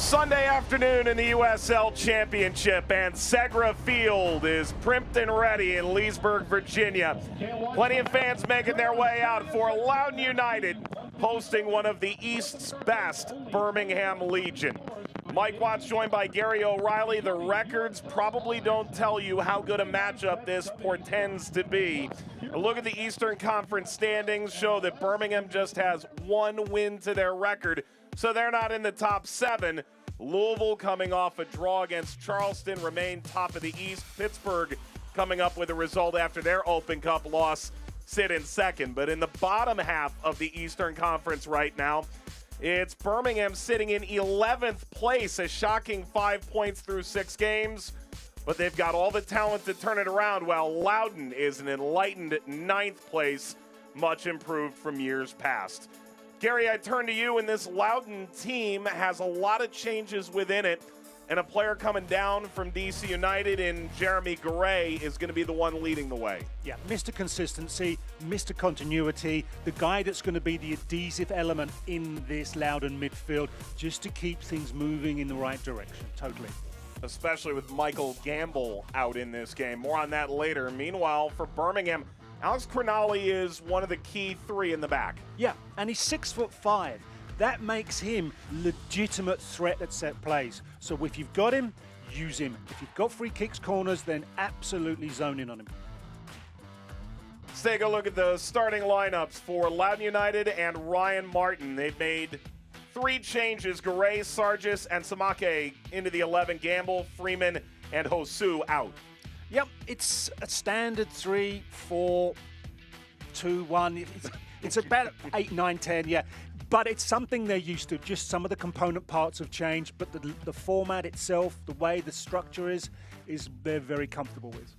Sunday afternoon in the USL Championship, and Segra Field is primped and ready in Leesburg, Virginia. Plenty of fans making their way out for Loudoun United, hosting one of the East's best, Birmingham Legion. Mike Watts joined by Gary O'Reilly. The records probably don't tell you how good a matchup this portends to be. A look at the Eastern Conference standings show that Birmingham just has one win to their record, so they're not in the top 7. Louisville, coming off a draw against Charleston, remain top of the East. Pittsburgh, coming up with a result after their Open Cup loss, sit in second. But in the bottom half of the Eastern Conference right now, it's Birmingham sitting in 11th place, a shocking 5 points through 6 games. But they've got all the talent to turn it around, while Loudoun is an enlightened 9th place, much improved from years past. Gary, I turn to you, and this Loudoun team has a lot of changes within it, and a player coming down from DC United in Jeremy Garay is going to be the one leading the way. Yeah, Mr. Consistency, Mr. Continuity, the guy that's going to be the adhesive element in this Loudoun midfield, just to keep things moving in the right direction, totally. Especially with Michael Gamble out in this game. More on that later. Meanwhile, for Birmingham, Alex Crinali is one of the key 3 in the back. Yeah, and he's 6'5". That makes him legitimate threat at set plays. So if you've got him, use him. If you've got free kicks, corners, then absolutely zone in on him. Let's take a look at the starting lineups for Loudoun United and Ryan Martin. They've made 3 changes: Garay, Sargis, and Samake into the 11. Gamble, Freeman, and Hosu out. Yep, it's a standard 3-4-2-1. It's about 8, 9, 10, yeah. But it's something they're used to. Just some of the component parts have changed, but the format itself, the way the structure is they're very comfortable with.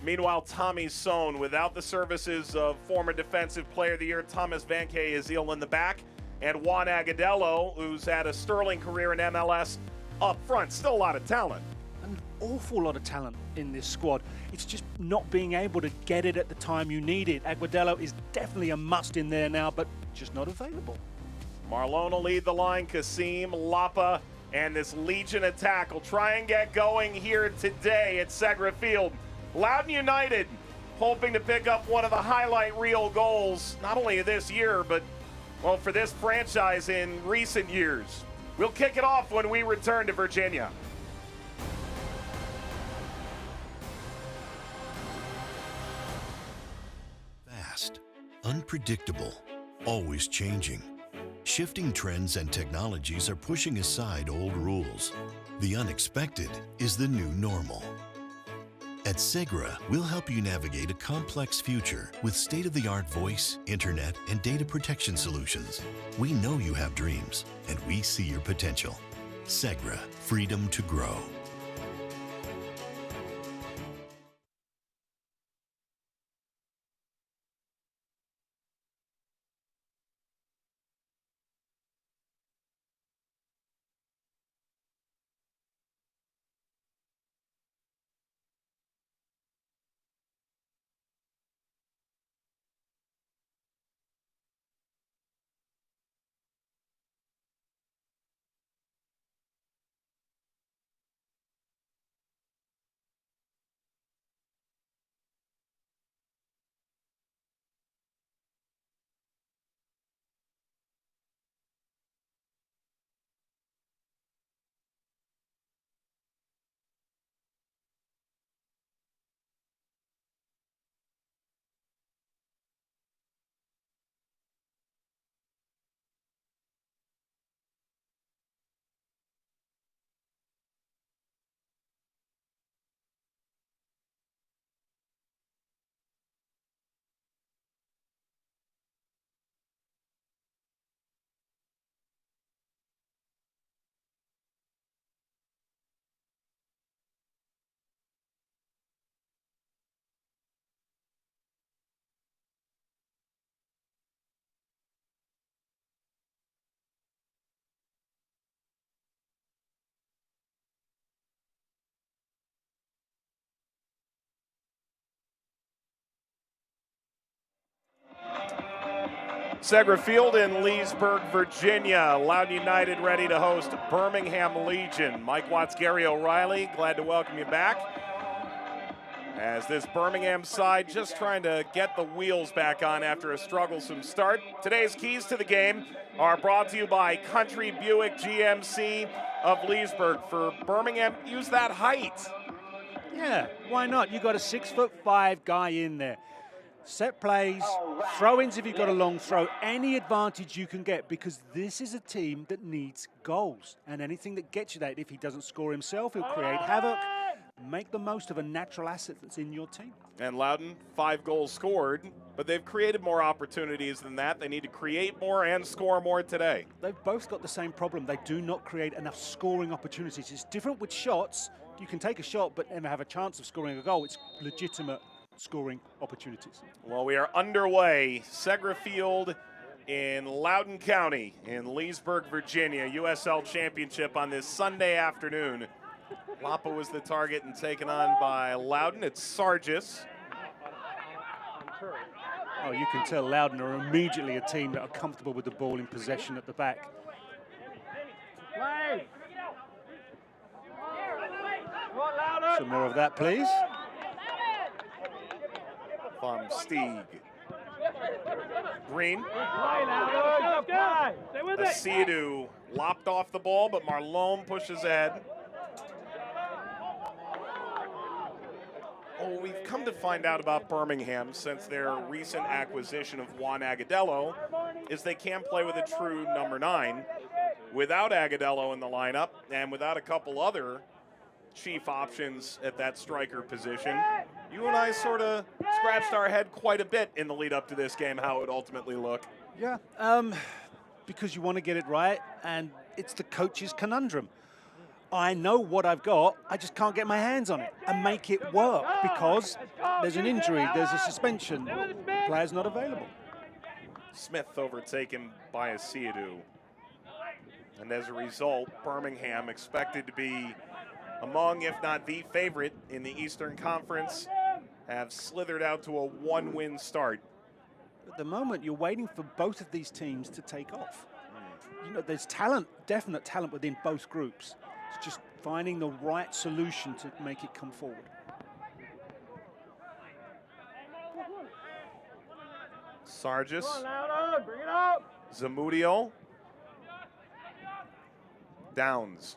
Meanwhile, Tommy Sohn, without the services of former Defensive Player of the Year Thomas Vanke, is ill in the back. And Juan Agadello, who's had a sterling career in MLS, up front. Still a lot of talent. An awful lot of talent in this squad. It's just not being able to get it at the time you need it. Aguadello is definitely a must in there now, but just not available. Marlon will lead the line. Kasim, Lapa, and this Legion attack will try and get going here today at Segra Field. Loudoun United hoping to pick up one of the highlight reel goals, not only this year, but, well, for this franchise in recent years. We'll kick it off when we return to Virginia. Fast, unpredictable, always changing. Shifting trends and technologies are pushing aside old rules. The unexpected is the new normal. At Segra, we'll help you navigate a complex future with state-of-the-art voice, internet, and data protection solutions. We know you have dreams, and we see your potential. Segra, freedom to grow. Segra Field in Leesburg, Virginia. Loudoun United ready to host Birmingham Legion. Mike Watts, Gary O'Reilly, glad to welcome you back. As this Birmingham side just trying to get the wheels back on after a strugglesome start. Today's keys to the game are brought to you by Country Buick GMC of Leesburg. For Birmingham, use that height. Yeah, why not? You got a 6'5" guy in there. Set plays, throw-ins if you've got a long throw, any advantage you can get, because this is a team that needs goals. And anything that gets you that, if he doesn't score himself, he'll create havoc. Make the most of a natural asset that's in your team. And Loudoun, 5 goals scored, but they've created more opportunities than that. They need to create more and score more today. They've both got the same problem. They do not create enough scoring opportunities. It's different with shots. You can take a shot but never have a chance of scoring a goal. It's legitimate scoring opportunities. Well, we are underway. Segra Field in Loudoun County in Leesburg, Virginia. USL Championship on this Sunday afternoon. Lapa was the target and taken on by Loudoun. It's Sargis. Oh, you can tell Loudoun are immediately a team that are comfortable with the ball in possession at the back. Some more of that, please. From Stieg. Green. Asidu lopped off the ball, but Marlon pushes ahead. Oh, we've come to find out about Birmingham since their recent acquisition of Juan Agadello is they can play with a true number 9. Without Agadello in the lineup and without a couple other chief options at that striker position, you and I sort of scratched our head quite a bit in the lead up to this game, how it would ultimately look. Yeah, because you want to get it right, and it's the coach's conundrum. I know what I've got, I just can't get my hands on it and make it work because there's an injury, there's a suspension, player's not available. Smith overtaken by Asidu. And as a result, Birmingham expected to be among, if not the favorite in the Eastern Conference, have slithered out to a 1-win start. At the moment, you're waiting for both of these teams to take off. You know, there's talent, definite talent within both groups. It's just finding the right solution to make it come forward. Sargis. Zamudio. Downs.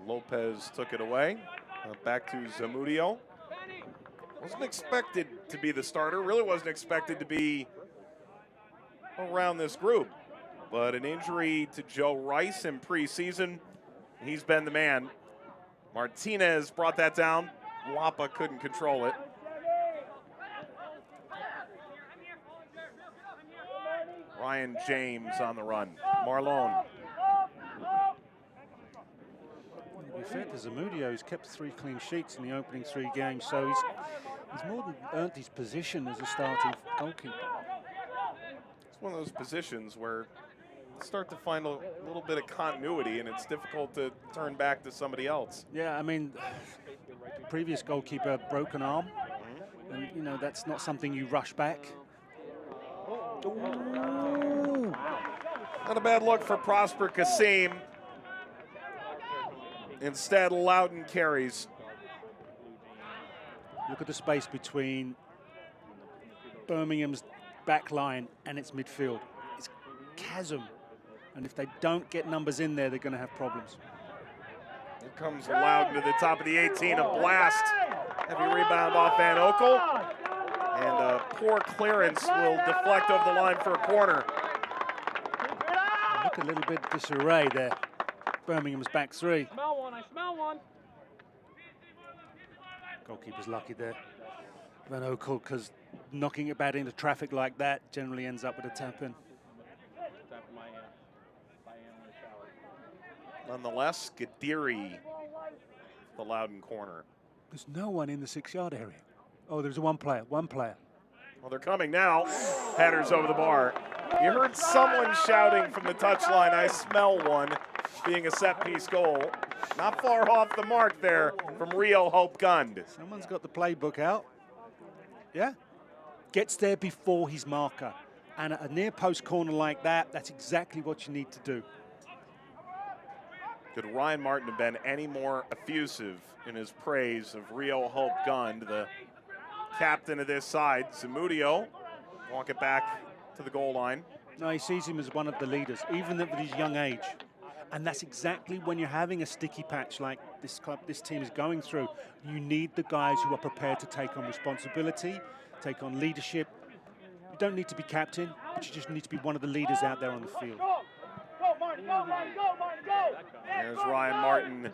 Lopez took it away. Back to Zamudio. Wasn't expected to be the starter. Really wasn't expected to be around this group. But an injury to Joe Rice in preseason. He's been the man. Martinez brought that down. Lapa couldn't control it. Ryan James on the run. Marlon. To be fair to Zamudio, he's kept 3 clean sheets in the opening 3 games, so he's more than earned his position as a starting goalkeeper. It's one of those positions where you start to find a little bit of continuity, and it's difficult to turn back to somebody else. Yeah, I mean, previous goalkeeper, broken arm, and you know that's not something you rush back. Ooh. Not a bad look for Prosper Kasim. Instead, Loudoun carries. Look at the space between Birmingham's back line and its midfield. It's chasm. And if they don't get numbers in there, they're going to have problems. Here comes Loudoun to the top of the 18. A blast. Heavy rebound off Van Okel. And a poor clearance will deflect over the line for a corner. Look a little bit disarray there. Birmingham's back 3. I smell one. Goalkeeper's lucky there. Van Okel, because knocking it back into traffic like that generally ends up with a tap in. Nonetheless, Gadiri, the Loudoun corner. There's no one in the 6-yard area. Oh, there's one player. Well, they're coming now. Headers over the bar. You heard someone shouting from the touchline, "I smell one," being a set-piece goal. Not far off the mark there from Rio Hope Gund. Someone's got the playbook out. Yeah. Gets there before his marker. And at a near post corner like that, that's exactly what you need to do. Could Ryan Martin have been any more effusive in his praise of Rio Hope Gund, the captain of this side? Zamudio walk it back to the goal line. No, he sees him as one of the leaders, even at his young age. And that's exactly when you're having a sticky patch like this team is going through. You need the guys who are prepared to take on responsibility, take on leadership. You don't need to be captain, but you just need to be one of the leaders out there on the field. There's Ryan Martin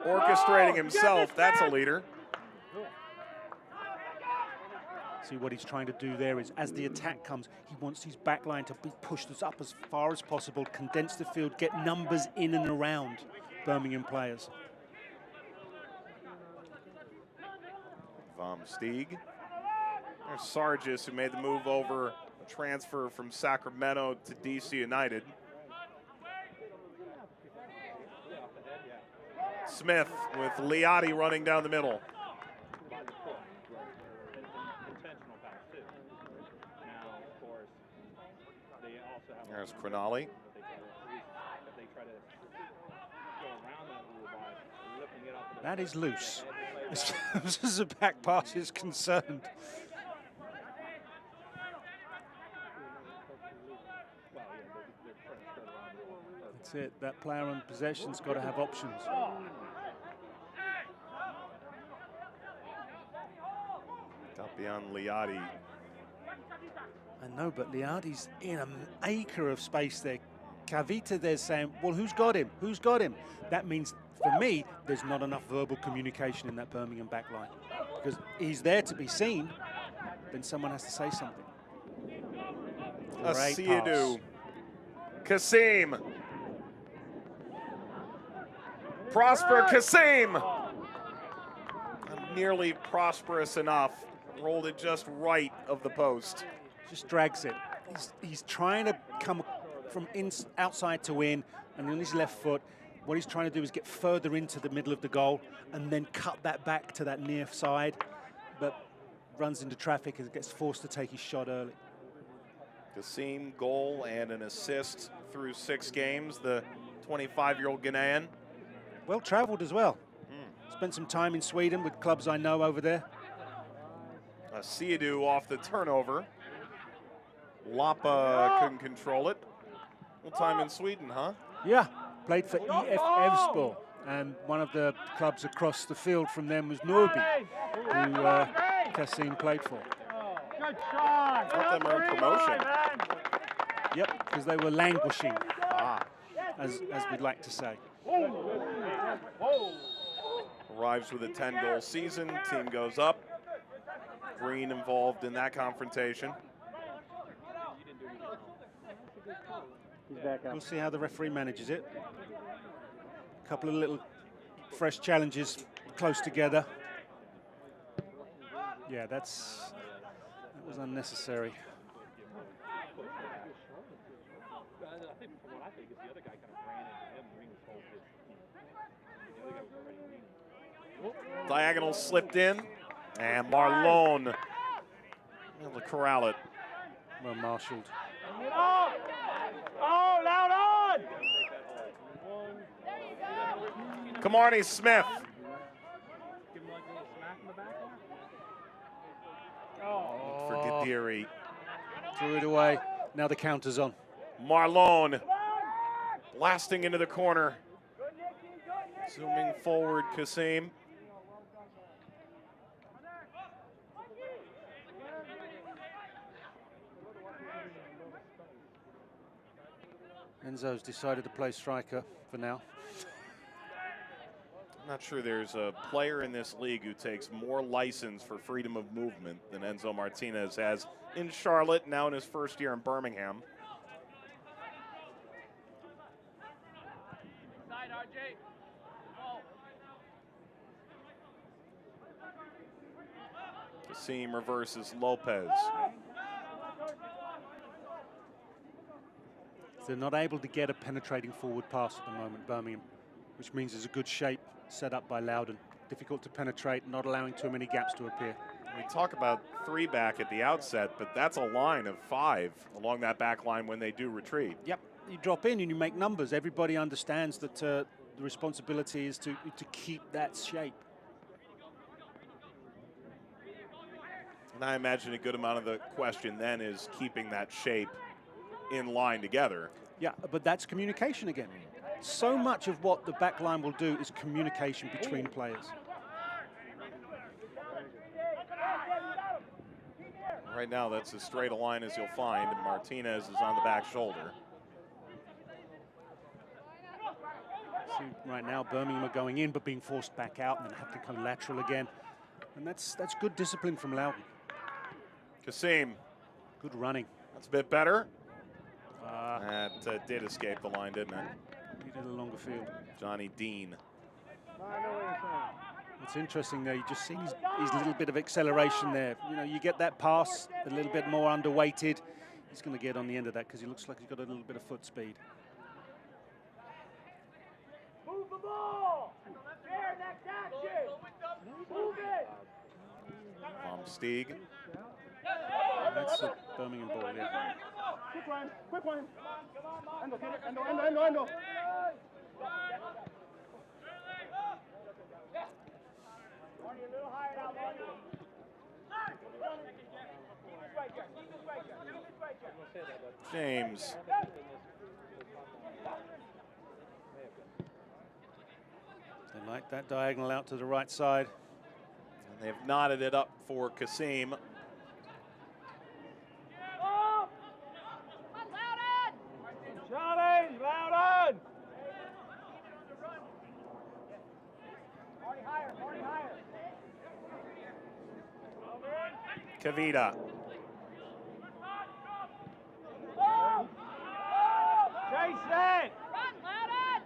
orchestrating himself. That's a leader. See, what he's trying to do there is, as the attack comes, he wants his back line to be pushed up as far as possible, condense the field, get numbers in and around Birmingham players. Stieg. There's Sargis, who made the move over, a transfer from Sacramento to DC United. Smith with Liotti running down the middle. There's Cronali. That is loose, as far as the back pass is concerned. That's it. That player on possession's got to have options. Got beyond Liotti. I know, but Liotti's in an acre of space there. Cavita there's saying, well, who's got him? Who's got him? That means, for me, there's not enough verbal communication in that Birmingham back line. Because he's there to be seen, then someone has to say something. Asiadu. Kasim. Prosper Kasim. Not nearly prosperous enough. Rolled it just right of the post. Just drags it. He's trying to come from outside to in, and on his left foot, what he's trying to do is get further into the middle of the goal and then cut that back to that near side, but runs into traffic and gets forced to take his shot early. Kasim, goal and an assist through 6 games, the 25-year-old Ghanaian. Well traveled as well. Spent some time in Sweden with clubs I know over there. Asiadu off the turnover. Lapa couldn't control it. Well, time in Sweden, huh? Yeah, played for EF Evsborg, and one of the clubs across the field from them was Norby, who Kasim played for. Thought them earned promotion. Yep, because they were languishing, as we'd like to say. Arrives with a 10-goal season. Team goes up. Green involved in that confrontation. We'll see how the referee manages it. A couple of little fresh challenges close together. Yeah, that was unnecessary. Diagonal slipped in, and Marlon able to corral it. Well marshaled. Oh, Loudoun! Kamarni Smith. For Gadiri. Threw it away. Now the counter's on. Marlon blasting into the corner. Zooming forward, Kasim. Enzo's decided to play striker for now. I'm not sure there's a player in this league who takes more license for freedom of movement than Enzo Martinez has in Charlotte, now in his first year in Birmingham. Kasim reverses Lopez. They're not able to get a penetrating forward pass at the moment, Birmingham, which means there's a good shape set up by Loudoun. Difficult to penetrate, not allowing too many gaps to appear. We talk about 3 back at the outset, but that's a line of 5 along that back line when they do retreat. Yep, you drop in and you make numbers. Everybody understands that the responsibility is to keep that shape. And I imagine a good amount of the question then is keeping that shape in line together. Yeah, but that's communication again. So much of what the back line will do is communication between players. Right now, that's as straight a line as you'll find, and Martinez is on the back shoulder. See, right now, Birmingham are going in, but being forced back out, and then have to come lateral again. And that's good discipline from Loudoun. Kasim. Good running. That's a bit better. That did escape the line, didn't it? Needed a longer field. Johnny Dean. It's interesting there, you just see his little bit of acceleration there. You know, you get that pass a little bit more underweighted. He's going to get on the end of that because he looks like he's got a little bit of foot speed. Move the ball! There, next action! Move it! From Stieg. That's a Birmingham ball, yeah. Quick one, quick one. Endo, get it, endo. Marty, a little higher now, Marty. James. They like that diagonal out to the right side. And they've knotted it up for Kasim. Johnny, Loudoun! Marty higher, Marty higher. Kavita. Jason! Run, Loudoun!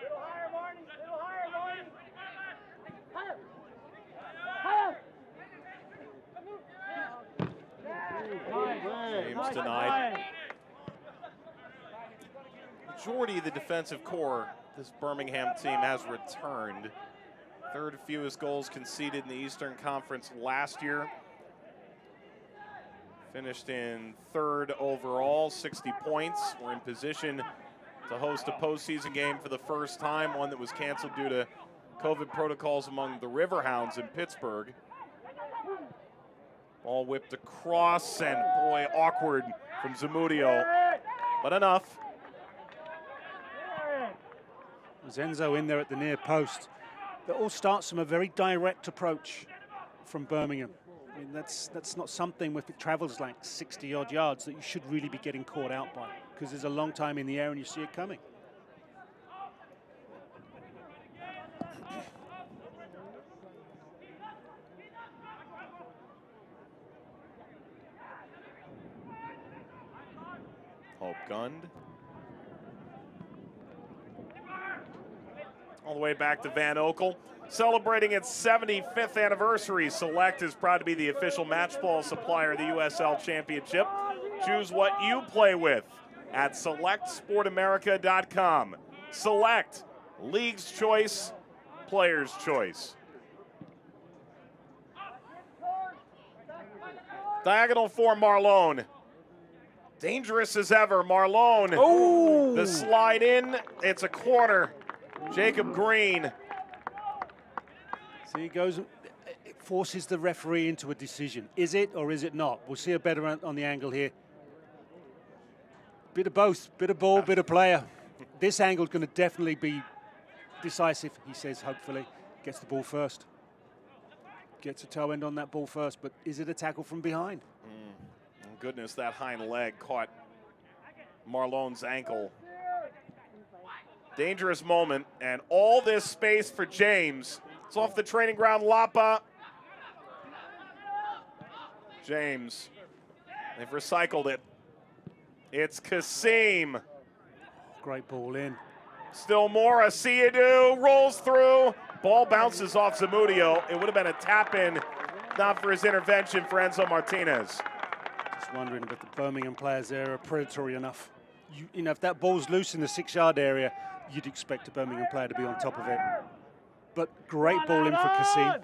Little higher, Marty. Little higher, Marty. Higher. Higher. James denied. Majority of the defensive core, this Birmingham team has returned. 3rd fewest goals conceded in the Eastern Conference last year. Finished in 3rd overall, 60 points. We're in position to host a postseason game for the first time, one that was canceled due to COVID protocols among the Riverhounds in Pittsburgh. Ball whipped across, and boy, awkward from Zamudio, but enough. Zenzo in there at the near post. It all starts from a very direct approach from Birmingham. I mean, that's not something if it travels like 60-odd yards that you should really be getting caught out by, because there's a long time in the air and you see it coming. Hope Gund. All the way back to Van Oekel. Celebrating its 75th anniversary, Select is proud to be the official match ball supplier of the USL Championship. Choose what you play with at selectsportamerica.com. Select, league's choice, player's choice. Diagonal for Marlone. Dangerous as ever, Marlone. Oh! The slide in, it's a corner. Jacob Green. So he goes, it forces the referee into a decision. Is it or is it not? We'll see a better on the angle here. Bit of both, bit of ball, bit of player. This angle's going to definitely be decisive, he says, hopefully. Gets the ball first. Gets a toe end on that ball first, but is it a tackle from behind? Goodness, that hind leg caught Marlone's ankle. Dangerous moment, and all this space for James. It's off the training ground, Lapa. James, they've recycled it. It's Kasim. Great ball in. Still more, Asiadu rolls through. Ball bounces off Zamudio. It would have been a tap-in, not for his intervention for Enzo Martinez. Just wondering if the Birmingham players there are predatory enough. You know, if that ball's loose in the 6-yard area, you'd expect a Birmingham player to be on top of it. But great ball in for Kasim.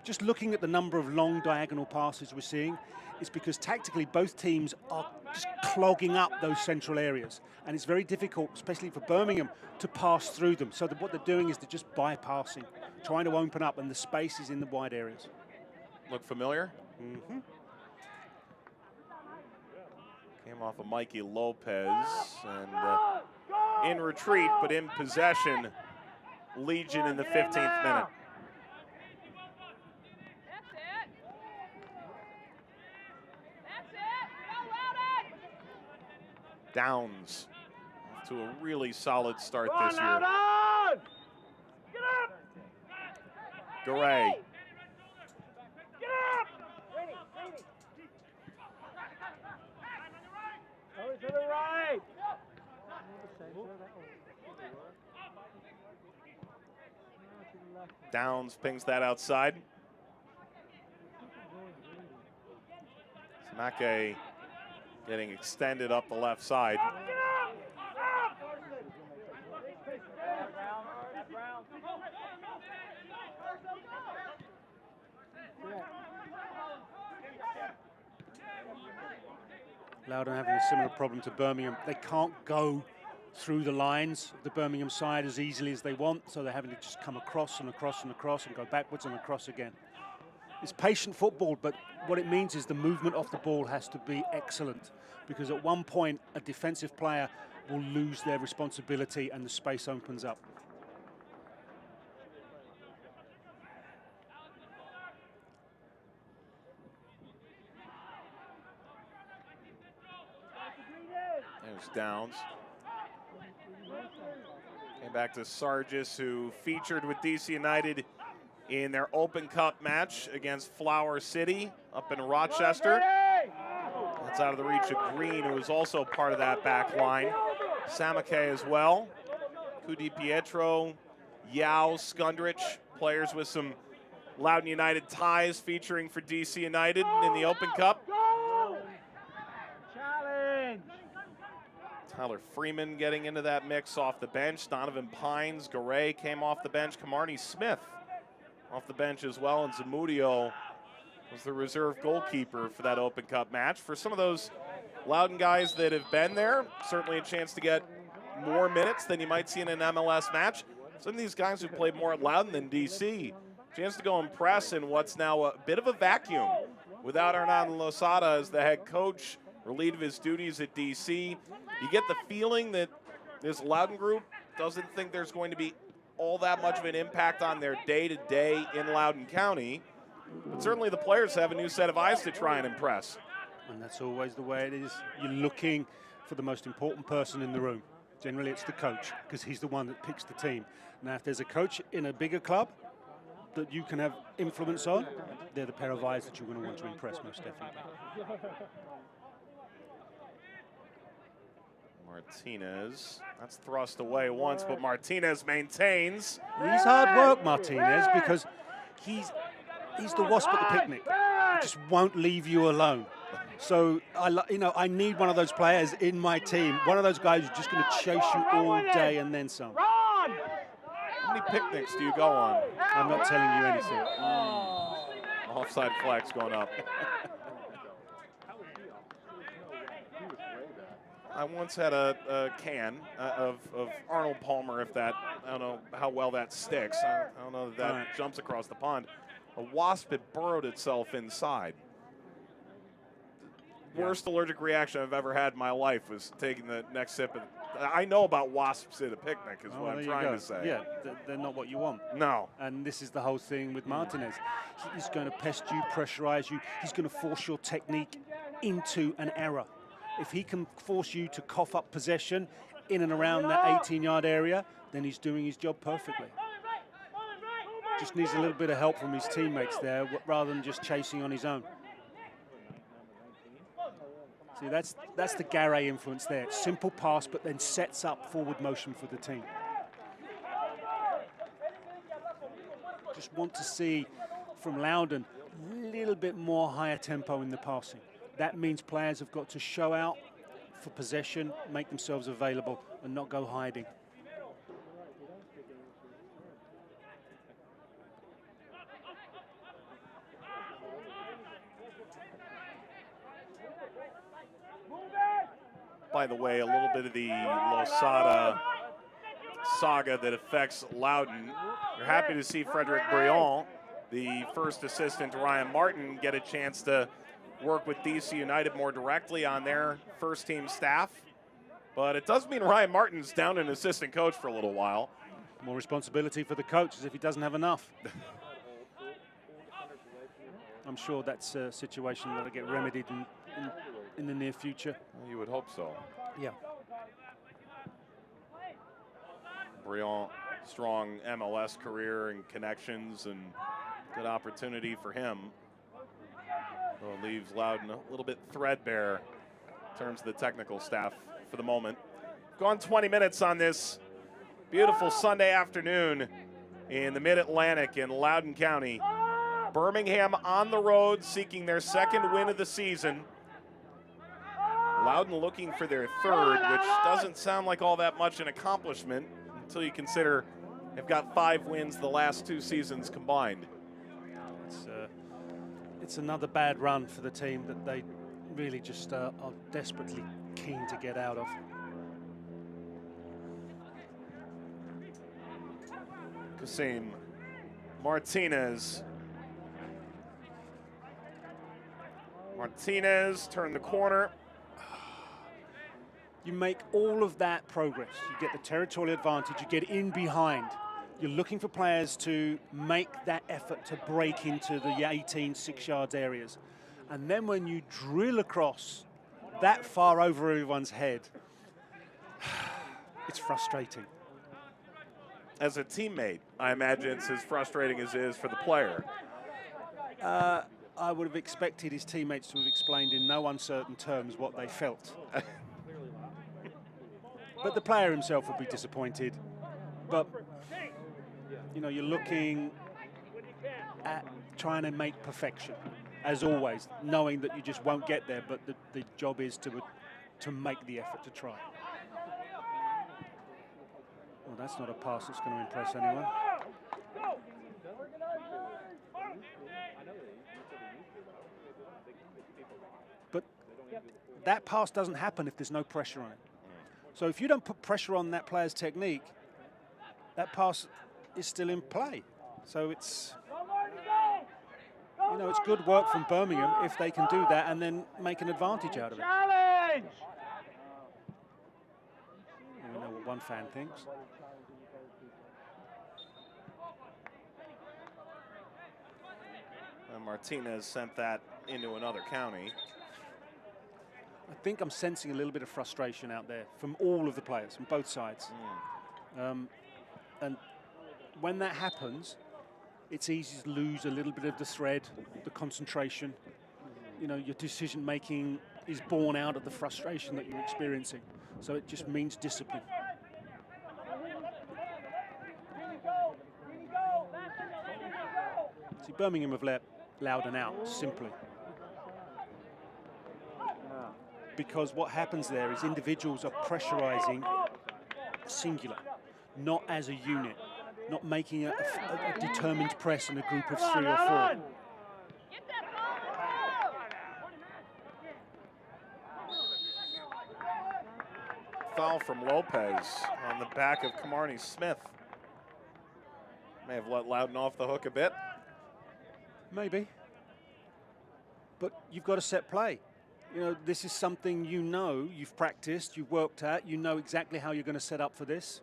just looking at the number of long diagonal passes we're seeing, it's because tactically both teams are just clogging up those central areas. And it's very difficult, especially for Birmingham, to pass through them. So that what they're doing is they're just bypassing, trying to open up, and the space is in the wide areas. Look familiar? Mm-hmm. Came off of Mikey Lopez, and in retreat, but in possession, Legion in the 15th minute. Downs off to a really solid start this year. Garay. Get up! Over to the right. Downs pings that outside. Samake getting extended up the left side. Loudoun having a similar problem to Birmingham. They can't go through the lines of the Birmingham side as easily as they want, so they're having to just come across and across and across and go backwards and across again. It's patient football, but what it means is the movement off the ball has to be excellent, because at one point a defensive player will lose their responsibility and the space opens up. There's Downs. Came back to Sargis, who featured with DC United in their Open Cup match against Flower City up in Rochester. That's out of the reach of Green, who was also part of that back line. Samake as well. Kudi Pietro, Yao, Skundrich, players with some Loudoun United ties featuring for DC United in the Open Cup. Challenge. Tyler Freeman getting into that mix off the bench. Donovan Pines, Garay came off the bench. Kamarni Smith off the bench as well. And Zamudio was the reserve goalkeeper for that Open Cup match. For some of those Loudoun guys that have been there, certainly a chance to get more minutes than you might see in an MLS match. Some of these guys who played more at Loudoun than DC, chance to go impress in what's now a bit of a vacuum without Hernan Losada as the head coach, relieved of his duties at DC. You get the feeling that this Loudoun group doesn't think there's going to be all that much of an impact on their day-to-day in Loudoun County. But certainly the players have a new set of eyes to try and impress. And that's always the way it is. You're looking for the most important person in the room. Generally it's the coach, because he's the one that picks the team. Now if there's a coach in a bigger club that you can have influence on, they're the pair of eyes that you're going to want to impress, most definitely. Martinez, that's thrust away once, but Martinez maintains. He's hard work, Martinez, because he's the wasp at the picnic. He just won't leave you alone. So I need one of those players in my team, one of those guys who's just going to chase you all day and then some. How many picnics do you go on? I'm not telling you anything. Offside flags going up. I once had a can of Arnold Palmer, if that, I don't know how well that sticks. I don't know if that jumps across the pond. A wasp had burrowed itself inside. Worst allergic reaction I've ever had in my life was taking the next sip. I know about wasps at a picnic is what I'm trying to say. Yeah, they're not what you want. No. And this is the whole thing with Martinez. He's going to pest you, pressurize you. He's going to force your technique into an error. If he can force you to cough up possession in and around that 18-yard area, then he's doing his job perfectly. Just needs a little bit of help from his teammates there, rather than just chasing on his own. See, that's the Garay influence there. Simple pass, but then sets up forward motion for the team. Just want to see from Loudoun a little bit more higher tempo in the passing. That means players have got to show out for possession, make themselves available, and not go hiding. by the way, a little bit of the Losada saga that affects Loudoun. You're happy to see Frederick Briand, the first assistant to Ryan Martin, get a chance to work with DC United more directly on their first team staff. But it does mean Ryan Martin's down an assistant coach for a little while. More responsibility for the coach as if he doesn't have enough. I'm sure that's a situation that'll get remedied in the near future. Well, you would hope so. Yeah. Briand, strong MLS career and connections, and good opportunity for him. So it leaves Loudoun a little bit threadbare in terms of the technical staff for the moment. Gone 20 minutes on this beautiful Sunday afternoon in the Mid-Atlantic in Loudoun County. Birmingham on the road seeking their second win of the season. Loudoun looking for their third, which doesn't sound like all that much an accomplishment until you consider they've got 5 wins the last 2 seasons combined. It's another bad run for the team that they really just are desperately keen to get out of. Kasim Martinez. Martinez turned the corner. You make all of that progress. You get the territorial advantage, you get in behind. You're looking for players to make that effort to break into the 18 6-yard areas. And then when you drill across that far over everyone's head, it's frustrating. As a teammate, I imagine it's as frustrating as it is for the player. I would have expected his teammates to have explained in no uncertain terms what they felt. But the player himself will be disappointed. But, you know, you're looking at trying to make perfection, as always, knowing that you just won't get there, but the job is to make the effort to try. Well, that's not a pass that's going to impress anyone. But that pass doesn't happen if there's no pressure on it. So if you don't put pressure on that player's technique, that pass is still in play. So it's, you know, it's good work from Birmingham if they can do that and then make an advantage out of it. Challenge! We know what one fan thinks. And Martinez sent that into another county. I think I'm sensing a little bit of frustration out there from all of the players, from both sides. And when that happens, it's easy to lose a little bit of the thread, the concentration. You know, your decision-making is born out of the frustration that you're experiencing. So it just means discipline. See, Birmingham have let Loudoun out, simply. Because what happens there is individuals are pressurizing singular, not as a unit, not making a determined press in a group of 3 or 4. Foul from Lopez on the back of Camarnie Smith. May have let Loudoun off the hook a bit. Maybe. But you've got a set play. You know, this is something you know, you've practiced, you've worked at, you know exactly how you're going to set up for this.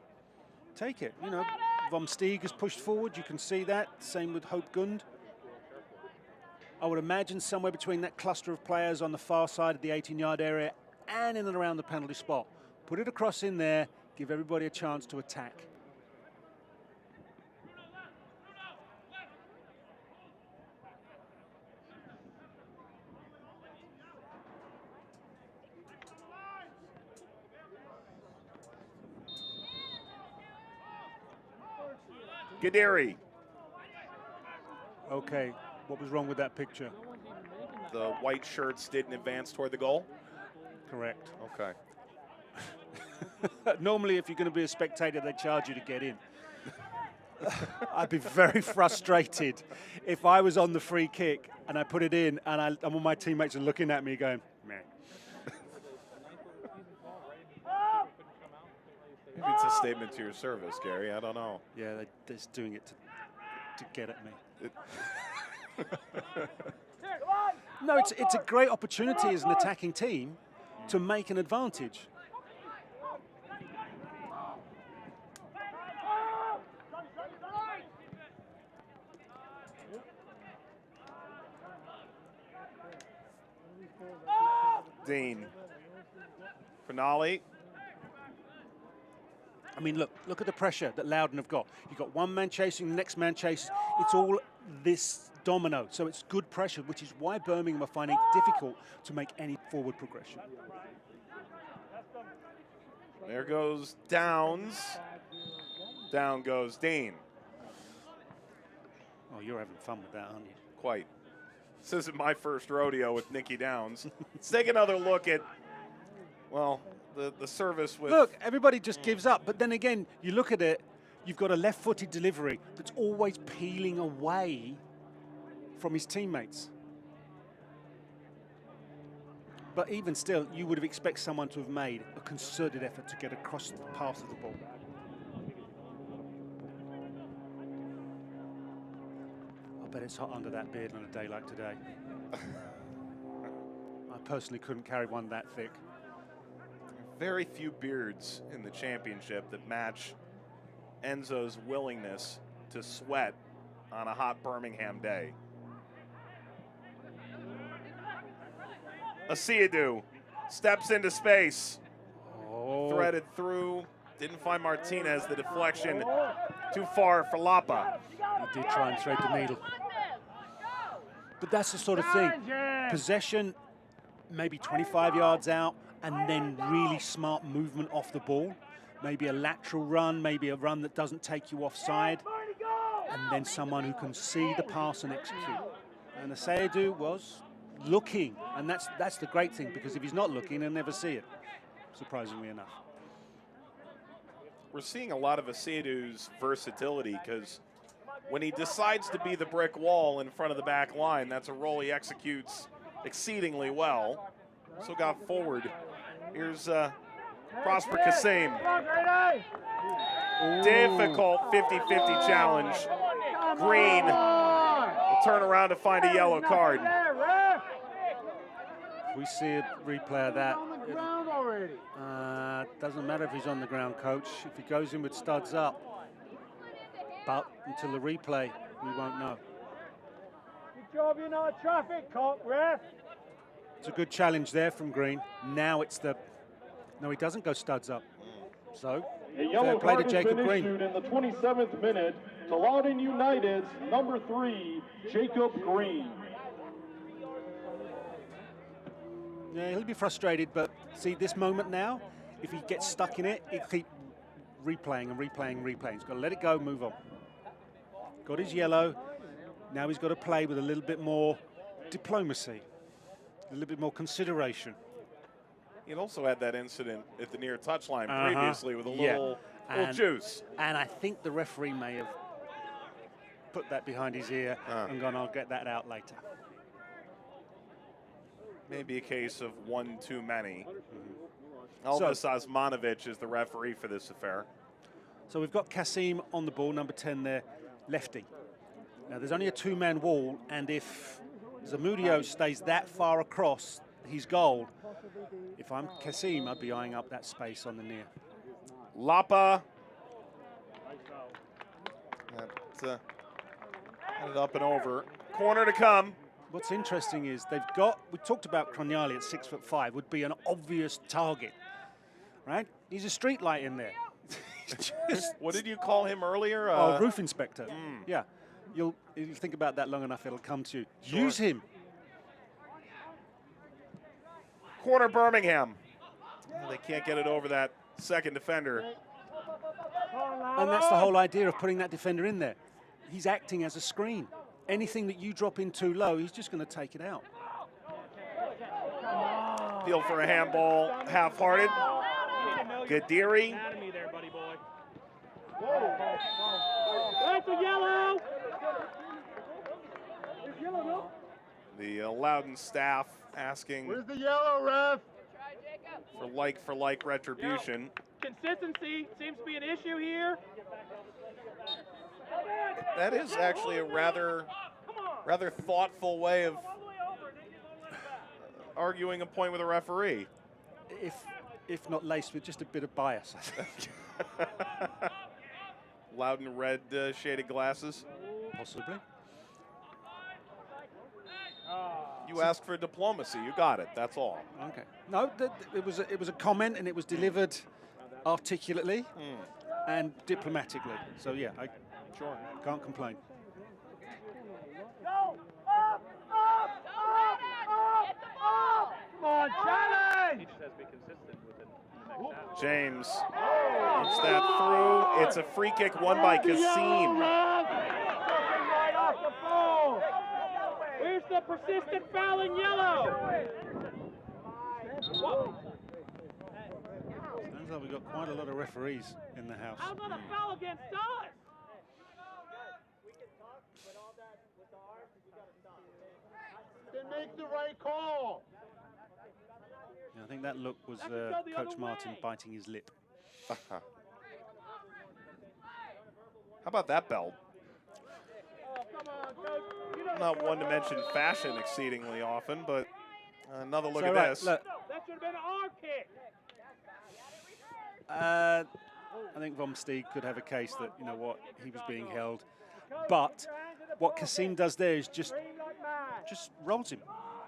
Take it. You know, Vom Stieg has pushed forward, you can see that. Same with Hope Gund. I would imagine somewhere between that cluster of players on the far side of the 18-yard area and in and around the penalty spot. Put it across in there, give everybody a chance to attack. Gadiri. Okay, what was wrong with that picture? The white shirts didn't advance toward the goal? Correct. Okay. Normally, if you're going to be a spectator, they charge you to get in. I'd be very frustrated if I was on the free kick and I put it in and all my teammates are looking at me going, meh. Maybe it's a statement to your service, Gary. I don't know. Yeah, they're just doing it to get at me. No, it's a great opportunity as an attacking team to make an advantage. Dean. Finale. I mean, look at the pressure that Loudoun have got. You've got one man chasing, the next man chases. It's all this domino, so it's good pressure, which is why Birmingham are finding it difficult to make any forward progression. There goes Downs. Down goes Dean. Oh, you're having fun with that, aren't you? Quite. This isn't my first rodeo with Nicky Downs. Let's take another look at, well, the service with... Look, everybody just gives up, but then again, you look at it, you've got a left-footed delivery that's always peeling away from his teammates. But even still, you would have expected someone to have made a concerted effort to get across the path of the ball. I bet it's hot under that beard on a day like today. I personally couldn't carry one that thick. Very few beards in the championship that match Enzo's willingness to sweat on a hot Birmingham day. Asiadu steps into space. Threaded through. Didn't find Martinez. The deflection too far for Lapa. He did try and thread the needle. But that's the sort of thing. Possession, maybe 25 yards out, and then really smart movement off the ball. Maybe a lateral run, maybe a run that doesn't take you offside, and then someone who can see the pass and execute. And Asiadu was looking, and that's the great thing, because if he's not looking, he'll never see it, surprisingly enough. We're seeing a lot of Asiadu's versatility, because when he decides to be the brick wall in front of the back line, that's a role he executes exceedingly well. So got forward. Here's Prosper Kasim. Difficult 50-50 challenge. Green will turn around to find a yellow card. If we see a replay of that, doesn't matter if he's on the ground, coach. If he goes in with studs up, but until the replay, we won't know. Good job, you're not a traffic cop, ref. It's a good challenge there from Green. Now it's the... No, he doesn't go studs up. So, fair play to Jacob Green. In the 27th minute to Loudoun United's number 3, Jacob Green. Yeah, he'll be frustrated, but see this moment now, if he gets stuck in it, he'll keep replaying and replaying and replaying. He's got to let it go, move on. Got his yellow. Now he's got to play with a little bit more diplomacy, a little bit more consideration. He also had that incident at the near touchline previously with a little juice. And I think the referee may have put that behind his ear and gone, I'll get that out later. Maybe a case of one too many. Elvis Osmanovic is the referee for this affair. So we've got Kasim on the ball, number 10 there, lefty. Now there's only a two-man wall, and if Zamudio stays that far across his goal, if I'm Kasim, I'd be eyeing up that space on the near. Lapa. That ended up and over. Corner to come. What's interesting is they've got, we talked about Croniali at 6'5", would be an obvious target, right? He's a street light in there. What did you call him earlier? Roof inspector. Yeah, you'll think about that long enough, it'll come to you. Sure. Use him. Corner Birmingham. They can't get it over that second defender. And that's the whole idea of putting that defender in there. He's acting as a screen. Anything that you drop in too low, he's just going to take it out. Appeal for a handball, half-hearted. Gadiri. That's a yellow. The Loudoun staff asking. Where's the yellow, ref? for like retribution. Consistency seems to be an issue here. That is actually a rather thoughtful way of arguing a point with a referee. If not laced with just a bit of bias, I think. Loudoun red shaded glasses. Possibly. You asked for diplomacy. You got it. That's all. Okay. No, it was a comment, and it was delivered articulately and diplomatically. So yeah, I can't complain. Go! Up! Up! Up! Up! Up! Come on, challenge! James puts that through. It's a free kick won by Kassim. Right off the ball. Where's the persistent foul in yellow? Sounds like we've got quite a lot of referees in the house. How's that a foul against us? They make the right call. Yeah, I think that look was Coach Martin biting his lip. How about that belt? Not one to mention fashion exceedingly often, but another look at this. Look. That should have been an arm kick. I think Vom Stieg could have a case that, you know what, he was being held. But what Kassim does there is just rolls him.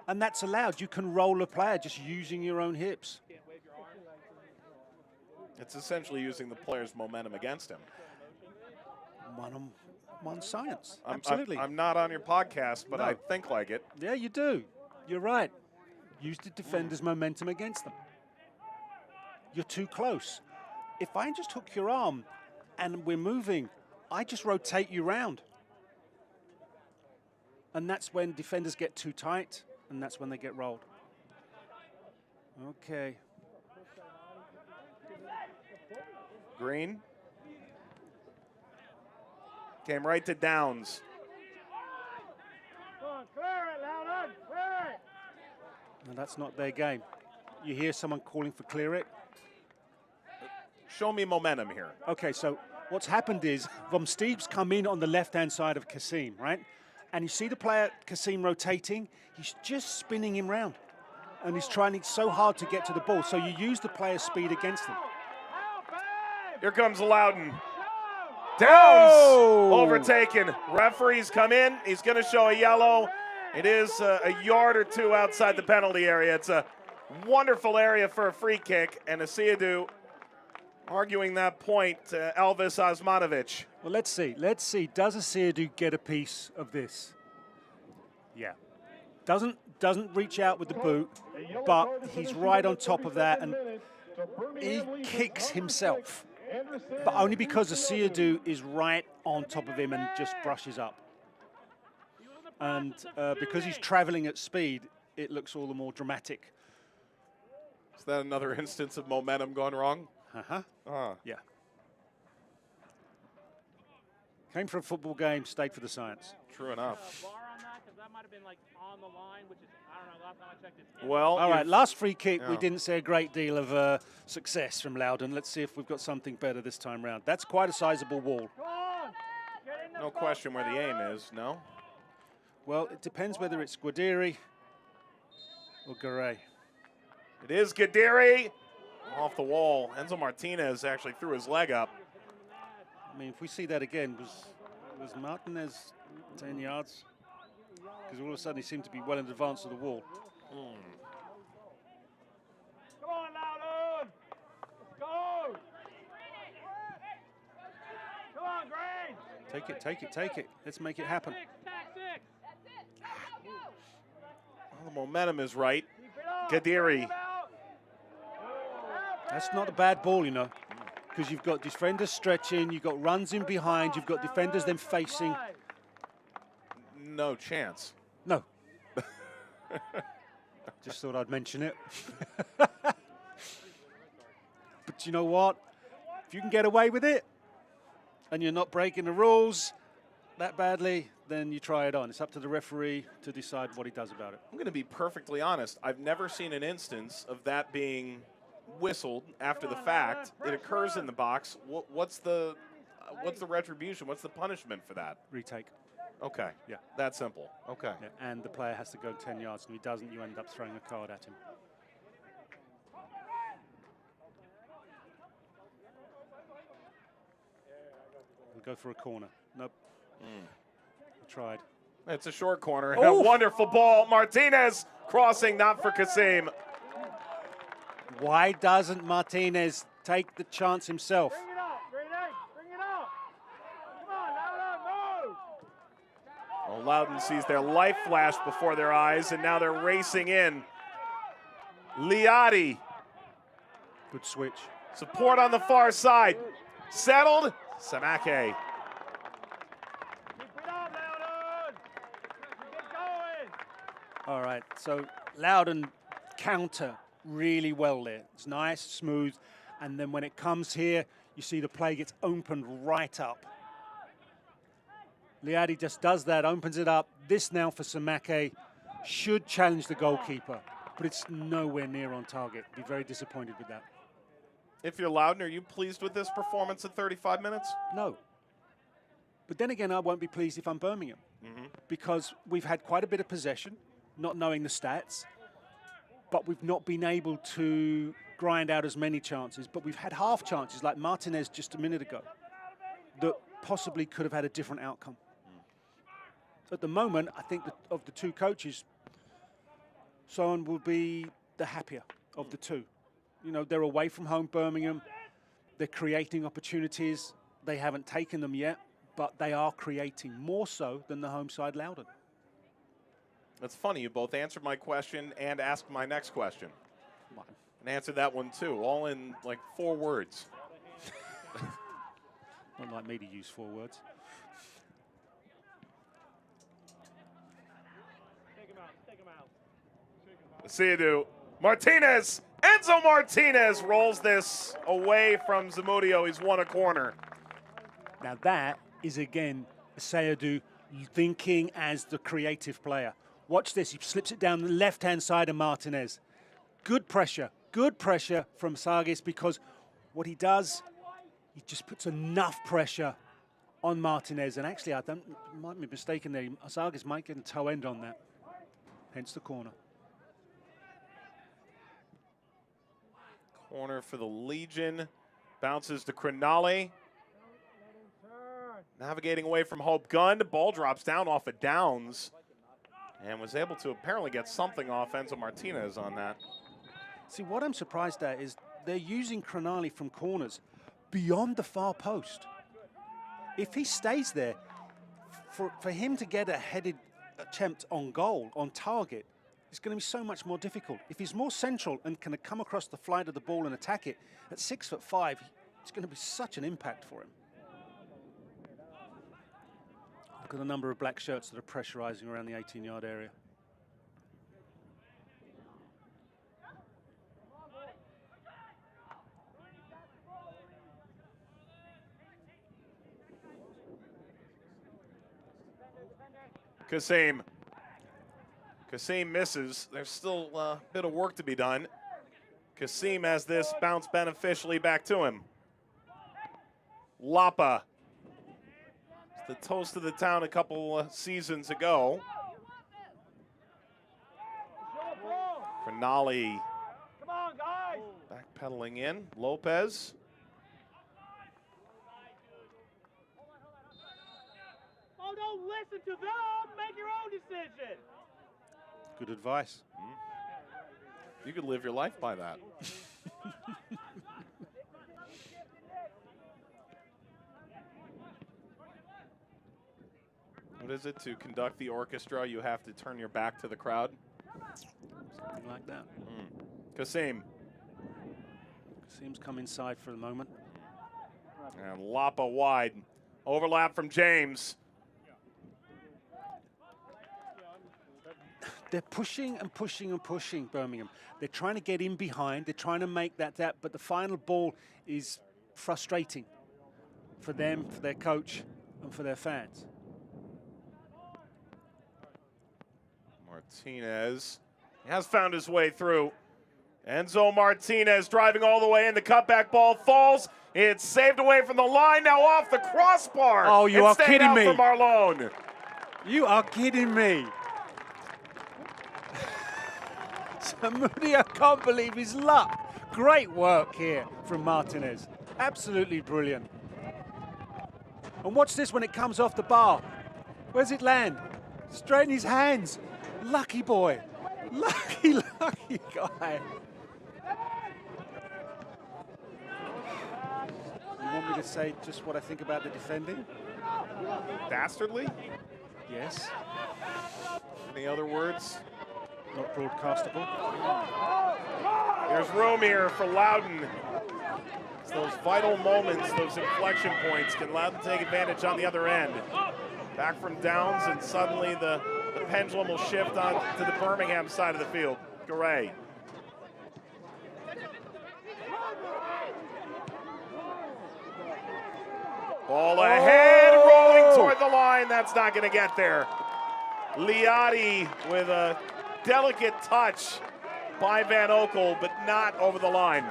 And that's allowed. You can roll a player just using your own hips. It's essentially using the player's momentum against him. One-on-one science. Absolutely. I'm not on your podcast, but No. I think like it. Yeah, you do. You're right. Use the defender's momentum against them. You're too close. If I just hook your arm and we're moving, I just rotate you round. And that's when defenders get too tight, and that's when they get rolled. Okay. Green. Came right to Downs. Come on, clear it, Loudoun! Clear it! No, that's not their game. You hear someone calling for clear it. Show me momentum here. Okay, so what's happened is Vom Stieg's come in on the left-hand side of Kassim, right? And you see the player, Kassim, rotating. He's just spinning him round. And he's trying so hard to get to the ball. So you use the player's speed against him. Here comes Loudoun. Downs overtaken. Referees come in. He's going to show a yellow. It is a yard or two outside the penalty area. It's a wonderful area for a free kick. And Asiadu arguing that point, Elvis Osmanovic. Well, let's see. Let's see. Does Asiadu get a piece of this? Yeah. Doesn't reach out with the boot, but he's right on top of that, and he kicks himself. But only because Asiadu is right on top of him and just brushes up. And because he's traveling at speed, it looks all the more dramatic. Is that another instance of momentum gone wrong? Yeah. Came for a football game, stayed for the science. True enough. Bar on that, because that might have been like on the line, which is, I don't know, last time I checked it. Well, all right, last free kick, we Yeah. didn't see a great deal of success from Loudoun. Let's see if we've got something better this time round. That's quite a sizable wall. Come on! Get in the no question where the aim is, no? Well, it depends whether it's Guadiri or Garay. It is Gadiri. Off the wall. Enzo Martinez actually threw his leg up. I mean, if we see that again, was Martinez 10 yards? Because all of a sudden he seemed to be well in advance of the wall. Come on, Loudoun! Let's go! Come on, Green! Take it, take it, take it. Let's make it happen. Well, the momentum is right. Gadiri. That's not a bad ball, you know, because you've got defenders stretching, you've got runs in behind, you've got defenders then facing. No chance. No. Just thought I'd mention it. But you know what? If you can get away with it and you're not breaking the rules that badly, then you try it on. It's up to the referee to decide what he does about it. I'm going to be perfectly honest. I've never seen an instance of that being whistled after the fact. It occurs in the box. What's the retribution? What's the punishment for that? Retake. Okay. Yeah. That simple. Okay. Yeah, and the player has to go 10 yards, and if he doesn't, you end up throwing a card at him. We'll go for a corner. Nope. I tried. It's a short corner. And a wonderful ball. Martinez crossing, not for Kasim. Why doesn't Martinez take the chance himself? Bring it up, Green Egg. Bring it up. Come on, Loudoun, move. Well, Loudoun sees their life flash before their eyes, and now they're racing in. Liati. Good switch. Support on the far side. Settled. Samake. Keep it up, Loudoun. Keep going. All right, so Loudoun counter really well there. It's nice, smooth, and then when it comes here, you see the play gets opened right up. Liadi just does that, opens it up. This now for Samake should challenge the goalkeeper, but it's nowhere near on target. Be very disappointed with that. If you're Loudoun, are you pleased with this performance at 35 minutes? No. But then again, I won't be pleased if I'm Birmingham, because we've had quite a bit of possession, not knowing the stats, but we've not been able to grind out as many chances. But we've had half chances, like Martinez just a minute ago, that possibly could have had a different outcome. At the moment, I think that of the two coaches, Sohan will be the happier of the two. You know, they're away from home, Birmingham. They're creating opportunities. They haven't taken them yet, but they are creating more so than the home side, Loudoun. That's funny. You both answered my question and asked my next question. And answered that one too, all in like 4 words. Not like me to use 4 words. Take him out. Take him out. See you do. Martinez. Enzo Martinez rolls this away from Zamudio. He's won a corner. Now that is, again, Sayadu thinking as the creative player. Watch this. He slips it down the left-hand side of Martinez. Good pressure from Sargis, because what he does, he just puts enough pressure on Martinez. And actually, might be mistaken there. Sargis might get a toe end on that. Hence the corner. Corner for the Legion. Bounces to Crinale. Navigating away from Hope Gunn. Ball drops down off of Downs. And was able to apparently get something off Enzo Martinez on that. See, what I'm surprised at is they're using Crinale from corners beyond the far post. If he stays there, for him to get a headed attempt on goal, on target, it's going to be so much more difficult. If he's more central and can come across the flight of the ball and attack it, at 6'5", it's going to be such an impact for him. Look at the number of black shirts that are pressurizing around the 18-yard area. Kasim. Kasim misses. There's still a bit of work to be done. Kasim has this bounce beneficially back to him. Lapa. The toast of the town a couple seasons ago. Crinale Come on, guys. backpedaling in. Lopez. Oh, don't listen to them. Make your own decision. Good advice. You could live your life by that. What is it? To conduct the orchestra, you have to turn your back to the crowd? Something like that. Kasim. Kasim's come inside for the moment. And Lapa wide. Overlap from James. They're pushing and pushing and pushing, Birmingham. They're trying to get in behind. They're trying to make that, but the final ball is frustrating for them, for their coach, and for their fans. Martinez has found his way through. Enzo Martinez driving all the way in. The cutback ball falls. It's saved away from the line. Now off the crossbar. Oh, you are kidding out me. For Marlon. You are kidding me. Zamudio can't believe his luck. Great work here from Martinez. Absolutely brilliant. And watch this when it comes off the bar. Where's it land? Straight in his hands. Lucky boy. Lucky guy. You want me to say just what I think about the defending? Dastardly? Yes. Any other words? Not broadcastable. There's room here for Loudoun. It's those vital moments, those inflection points. Can Loudoun take advantage on the other end? Back from downs, and suddenly the pendulum will shift on to the Birmingham side of the field. Garay. Ball ahead, rolling toward the line. That's not going to get there. Liati with a delicate touch by Van Oekel, but not over the line.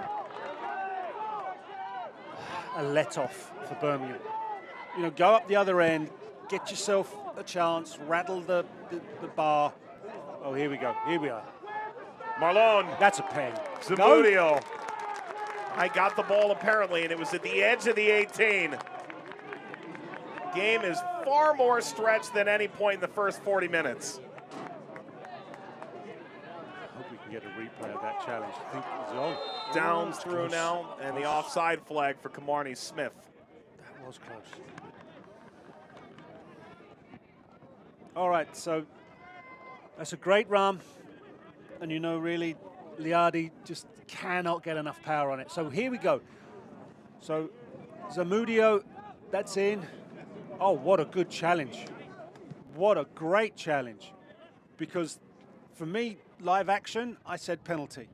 A let-off for Birmingham. You know, go up the other end, get yourself a chance, rattle the bar. Oh, here we go. Here we are. Marlon. That's a pen. Zamudio. I got the ball apparently, and it was at the edge of the 18. Game is far more stretched than any point in the first 40 minutes. I hope we can get a replay of that challenge. I think it was on. Downs through now, and the offside flag for Camarnie Smith. That was close. All right, so that's a great run. And you know, really, Liadi just cannot get enough power on it. So here we go. So Zamudio, that's in. Oh, what a good challenge. What a great challenge. Because for me, live action, I said penalty.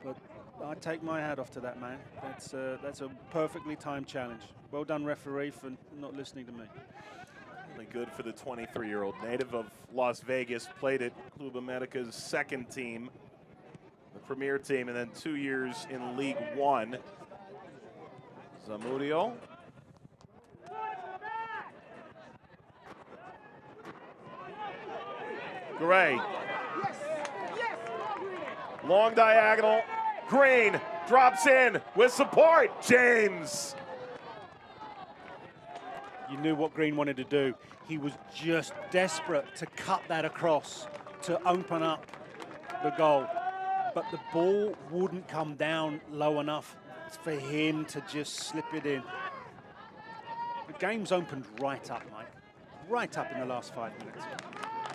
But I take my hat off to that man. That's a perfectly timed challenge. Well done, referee, for not listening to me. Really good for the 23-year-old native of Las Vegas. Played at Club America's second team, the premier team, and then 2 years in League One. Zamudio. Gray. Long diagonal. Green drops in with support. James. You knew what Green wanted to do. He was just desperate to cut that across to open up the goal. But the ball wouldn't come down low enough for him to just slip it in. The game's opened right up, Mike. Right up in the last 5 minutes.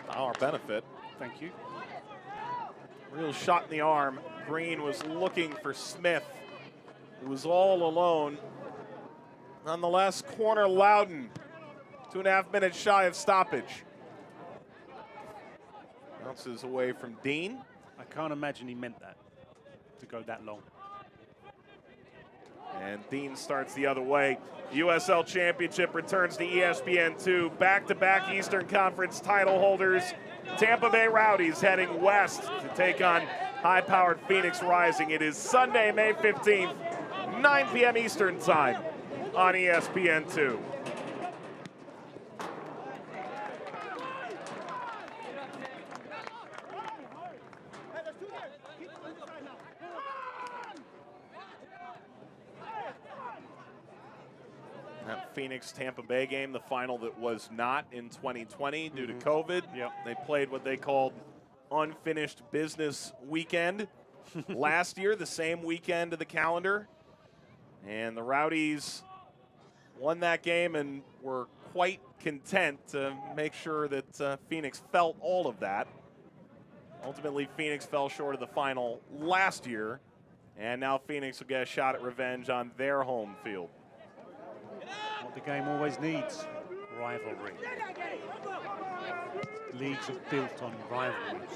Our benefit. Thank you. Real shot in the arm. Green was looking for Smith, who was all alone. On the last corner, Loudoun, 2.5 minutes shy of stoppage. Bounces away from Dean. I can't imagine he meant that, to go that long. And Dean starts the other way. USL Championship returns to ESPN2. Back-to-back Eastern Conference title holders. Tampa Bay Rowdies heading west to take on high-powered Phoenix Rising. It is Sunday, May 15th, 9 p.m. Eastern Time on ESPN2. That Phoenix-Tampa Bay game, the final that was not in 2020 due to COVID. Yep. They played what they called unfinished business weekend. Last year, the same weekend of the calendar. And the Rowdies won that game and were quite content to make sure that Phoenix felt all of that. Ultimately, Phoenix fell short of the final last year, and now Phoenix will get a shot at revenge on their home field. What the game always needs, rivalry. Leagues are built on rivalries.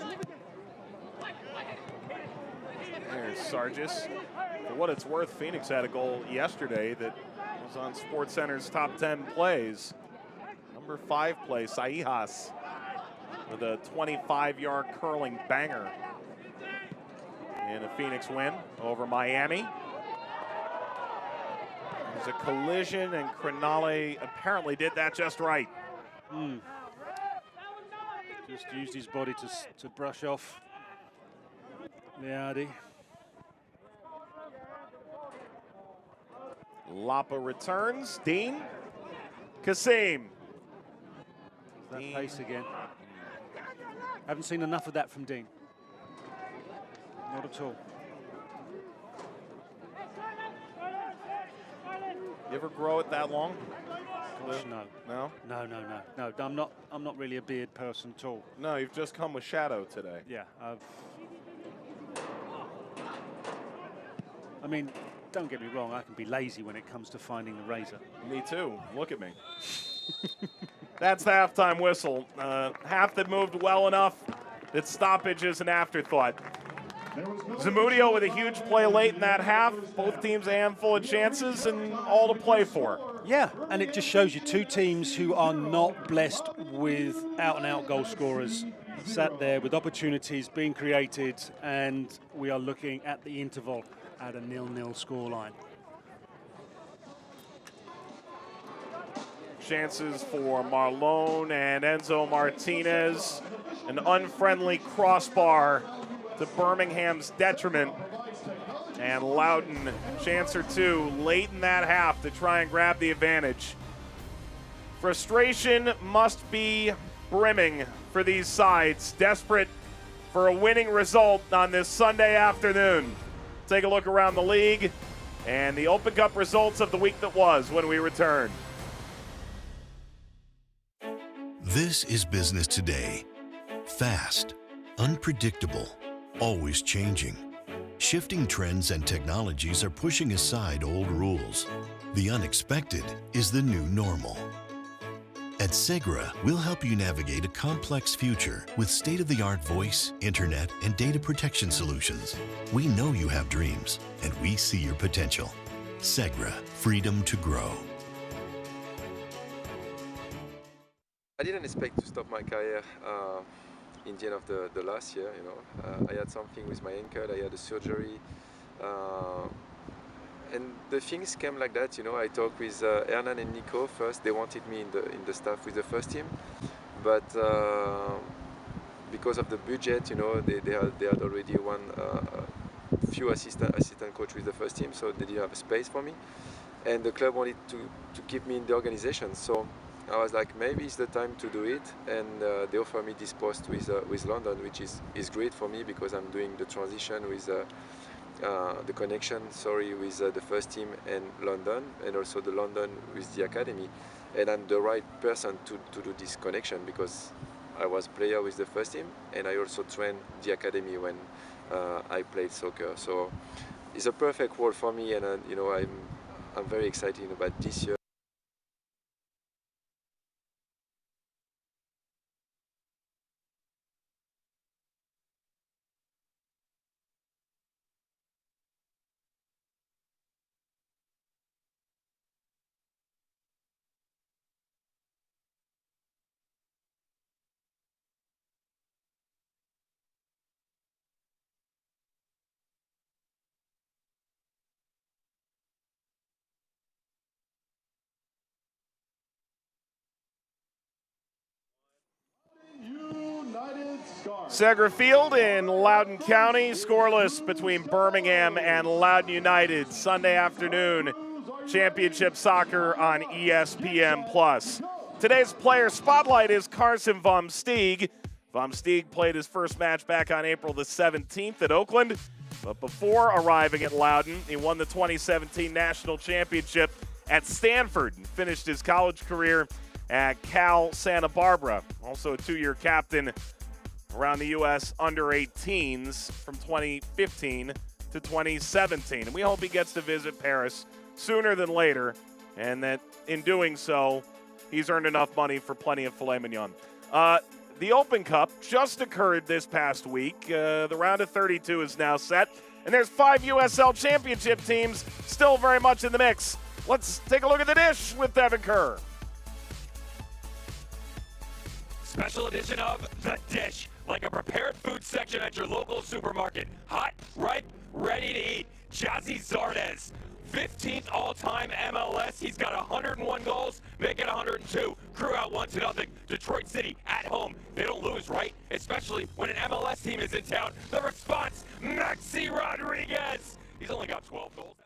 There's Sargis. For what it's worth, Phoenix had a goal yesterday that was on SportsCenter's top 10 plays. Number 5 play, Saihas. with a 25-yard curling banger in a Phoenix win over Miami. There's a collision, and Crenale apparently did that just right. Just used his body to brush off Liadi. Lapa returns. Dean. Kasim. That pace again. Haven't seen enough of that from Dean. Not at all. You ever grow it that long? Gosh, no. No? No. I'm not really a beard person at all. No, you've just come with shadow today. Yeah, I mean, don't get me wrong, I can be lazy when it comes to finding the razor. Me too. Look at me. That's the halftime whistle. Half that moved well enough that stoppage is an afterthought. Zamudio with a huge play late in that half. Both teams a handful of chances and all to play for. Yeah, and it just shows you two teams who are not blessed with out-and-out goal scorers sat there with opportunities being created, and we are looking at the interval at a 0-0 scoreline. Chances for Marlon and Enzo Martinez. An unfriendly crossbar to Birmingham's detriment. And Loudoun, chance or two late in that half to try and grab the advantage. Frustration must be brimming for these sides, desperate for a winning result on this Sunday afternoon. Take a look around the league and the Open Cup results of the week that was when we return. This is business today. Fast, unpredictable, always changing. Shifting trends and technologies are pushing aside old rules. The unexpected is the new normal. At Segra, we'll help you navigate a complex future with state-of-the-art voice, internet, and data protection solutions. We know you have dreams, and we see your potential. Segra, freedom to grow. I didn't expect to stop my career in the end of the last year. I had something with my ankle. I had a surgery, and the things came like that. I talked with Hernan and Nico first. They wanted me in the staff with the first team, but because of the budget, they had already one few assistant coach with the first team, so they didn't have a space for me, and the club wanted to keep me in the organization. So I was like, maybe it's the time to do it, and they offered me this post with London, which is great for me because I'm doing the transition with the connection, with the first team and London, and also the London with the academy, and I'm the right person to do this connection because I was player with the first team, and I also trained the academy when I played soccer. So it's a perfect world for me, and I'm very excited about this year. Segra Field in Loudoun County, scoreless between Birmingham and Loudoun United. Sunday afternoon, championship soccer on ESPN+. Today's player spotlight is Carson von Stieg. Von Stieg played his first match back on April the 17th at Oakland, but before arriving at Loudoun, he won the 2017 National Championship at Stanford and finished his college career at Cal Santa Barbara. Also a two-year captain around the U.S. under-18s from 2015 to 2017. And we hope he gets to visit Paris sooner than later, and that in doing so, he's earned enough money for plenty of filet mignon. The Open Cup just occurred this past week. The round of 32 is now set, and there's 5 USL Championship teams still very much in the mix. Let's take a look at the dish with Devin Kerr. special edition of The Dish, like a prepared food section at your local supermarket. Hot, ripe, ready to eat. Jazzy Zardes, 15th all-time MLS. He's got 101 goals, make it 102. Crew out 1-0. Detroit City at home. They don't lose, right? Especially when an MLS team is in town. The response, Maxi Rodriguez. He's only got 12 goals.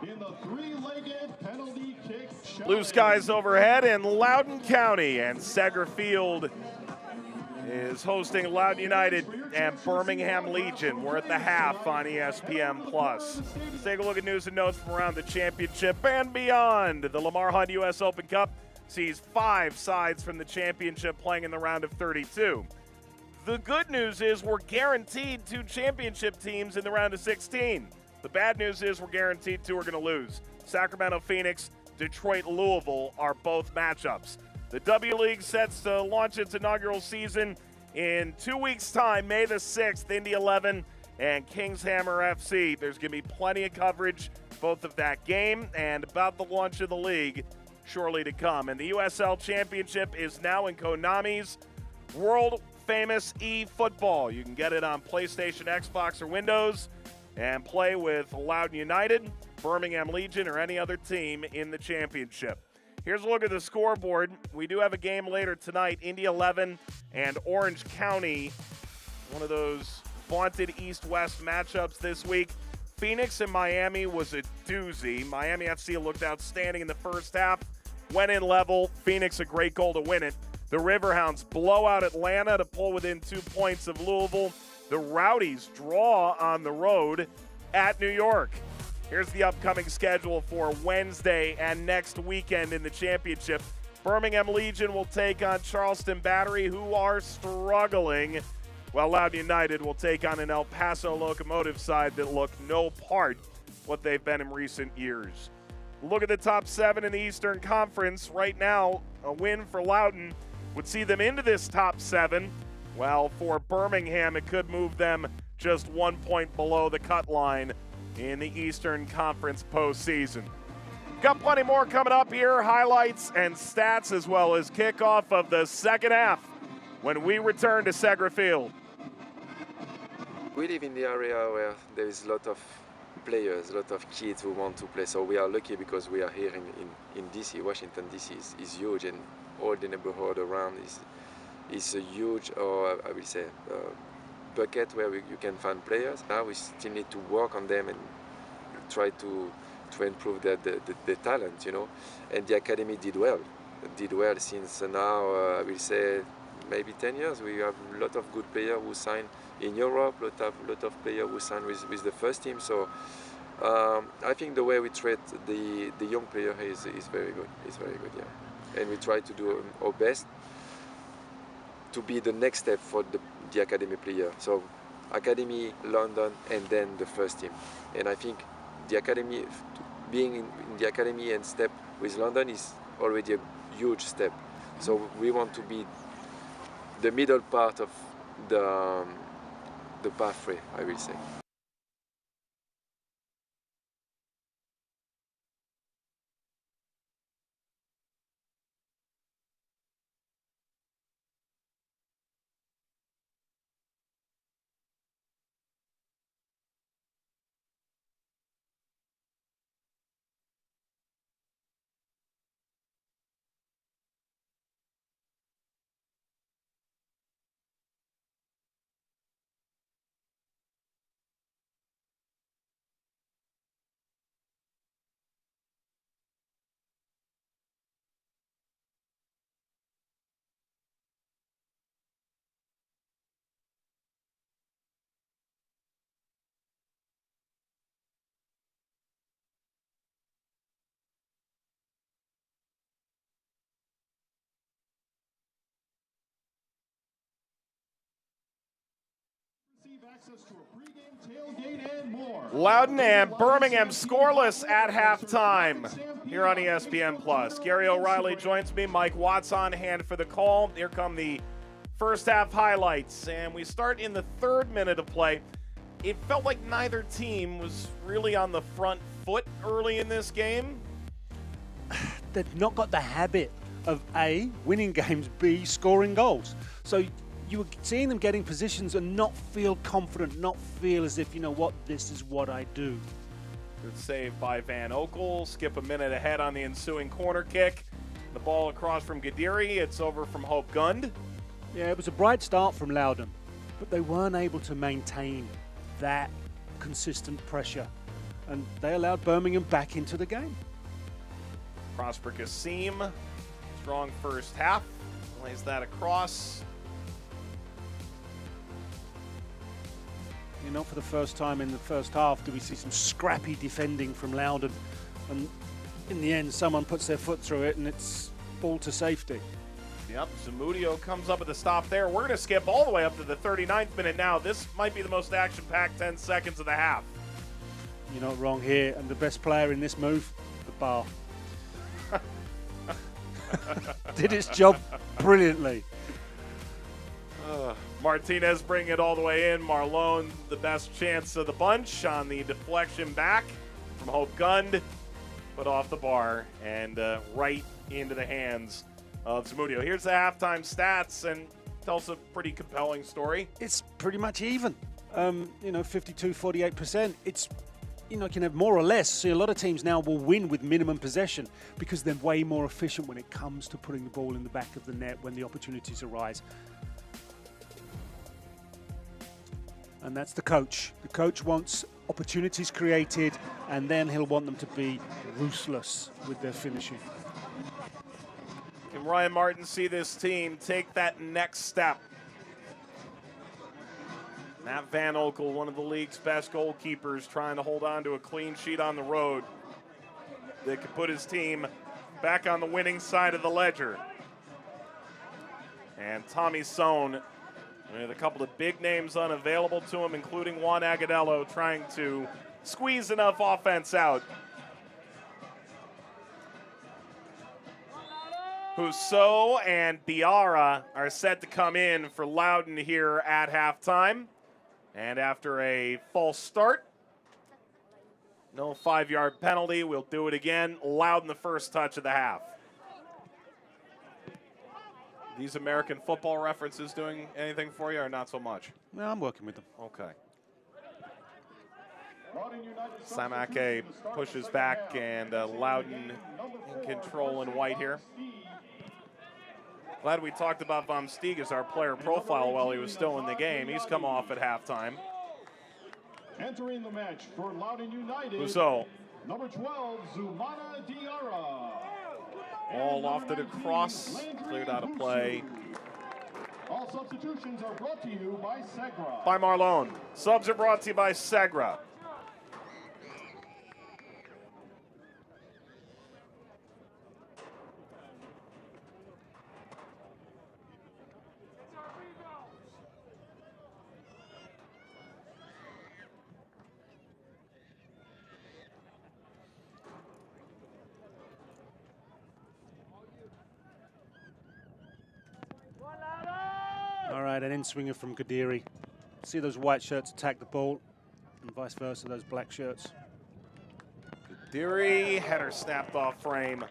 In the three-legged penalty kick Blue skies overhead in Loudoun County, and Segra Field is hosting Loudoun United and Birmingham Legion. We're at the half on ESPN+. Let's take a look at news and notes from around the championship and beyond. The Lamar Hunt U.S. Open Cup sees 5 sides from the championship playing in the round of 32. The good news is we're guaranteed 2 championship teams in the round of 16. The bad news is we're guaranteed 2 are going to lose. Sacramento Phoenix, Detroit Louisville are both matchups. The W League sets to launch its inaugural season in 2 weeks' time, May the 6th, Indy 11 and Kings Hammer FC. There's going to be plenty of coverage both of that game and about the launch of the league shortly to come. And the USL Championship is now in Konami's world-famous eFootball. You can get it on PlayStation, Xbox, or Windows and play with Loudoun United, Birmingham Legion, or any other team in the championship. Here's a look at the scoreboard. We do have a game later tonight, Indy 11 and Orange County, one of those vaunted East-West matchups this week. Phoenix and Miami was a doozy. Miami FC looked outstanding in the first half, went in level. Phoenix a great goal to win it. The Riverhounds blow out Atlanta to pull within 2 points of Louisville. The Rowdies draw on the road at New York. Here's the upcoming schedule for Wednesday and next weekend in the championship. Birmingham Legion will take on Charleston Battery, who are struggling, while Loudoun United will take on an El Paso Locomotive side that look no part what they've been in recent years. Look at the top 7 in the Eastern Conference. Right now, a win for Loudoun would see them into this top 7, while for Birmingham, it could move them just 1 point below the cut line in the Eastern Conference postseason. Got plenty more coming up here, highlights and stats, as well as kickoff of the second half when we return to Segra Field. We live in the area where there is a lot of players, a lot of kids who want to play. So we are lucky because we are here in DC. Washington, DC is huge, and all the neighborhood around is a huge, or I will say, bucket where you can find players. Now we still need to work on them and try to improve the talent, you know. And the academy did well since now, I will say, maybe 10 years. We have a lot of good players who sign in Europe, lot of players who sign with the first team. So I think the way we treat the young player is very good. It's very good, yeah. And we try to do our best to be the next step for the academy player. So academy, London, and then the first team. And I think the academy, being in the academy and step with London is already a huge step. So we want to be the middle part of the pathway, I will say. Loudoun and Birmingham scoreless at halftime here on ESPN+. Gary O'Reilly joins me. Mike Watts on hand for the call. Here come the first half highlights, and we start in the 3rd minute of play. It felt like neither team was really on the front foot early in this game. They've not got the habit of A, winning games, B, scoring goals. So you were seeing them getting positions and not feel confident, not feel as if, you know what, this is what I do. Good save by Van Okel. Skip a minute ahead on the ensuing corner kick. The ball across from Gadiri. It's over from Hope Gund. Yeah, it was a bright start from Loudoun, but they weren't able to maintain that consistent pressure. and they allowed Birmingham back into the game. Prosper Kassim, strong first half, lays that across. You know, for the first time in the first half, do we see some scrappy defending from Loudoun, and in the end, someone puts their foot through it, and it's ball to safety. Yep, Zamudio comes up with a stop there. We're going to skip all the way up to the 39th minute now. This might be the most action-packed 10 seconds of the half. You're not wrong here, and the best player in this move, the bar. Did its job brilliantly. Martinez bringing it all the way in. Marlon, the best chance of the bunch on the deflection back from Hope Gund. Put off the bar and right into the hands of Zamudio. Here's the halftime stats, and tells a pretty compelling story. It's pretty much even. You know, 52-48%. It's, you know, can have more or less. See, a lot of teams now will win with minimum possession because they're way more efficient when it comes to putting the ball in the back of the net when the opportunities arise. And that's the coach. The coach wants opportunities created, and then he'll want them to be ruthless with their finishing. Can Ryan Martin see this team take that next step? Matt Van Oekel, one of the league's best goalkeepers, trying to hold on to a clean sheet on the road that could put his team back on the winning side of the ledger. And Tommy Sohn, with a couple of big names unavailable to him, including Juan Agudelo, trying to squeeze enough offense out. Husso and Biara are set to come in for Loudoun here at halftime. And after a false start, no 5-yard penalty, we'll do it again. Loudoun the first touch of the half. These American football references doing anything for you or not so much? No, I'm working with them. Okay. Samake pushes back, and Loudoun in control in white here. Glad we talked about Vom Stieg as our player profile while he was still in the game. He's come off at halftime. Entering the match for Loudoun United, Husso. number 12, Zumana Diarra. Ball lofted across, cleared out of play. All substitutions are brought to you by Segra. By Marlon. Subs are brought to you by Segra. All right, an in-swinger from Gadiri. See those white shirts attack the ball, and vice versa, those black shirts. Deary, header snapped off frame.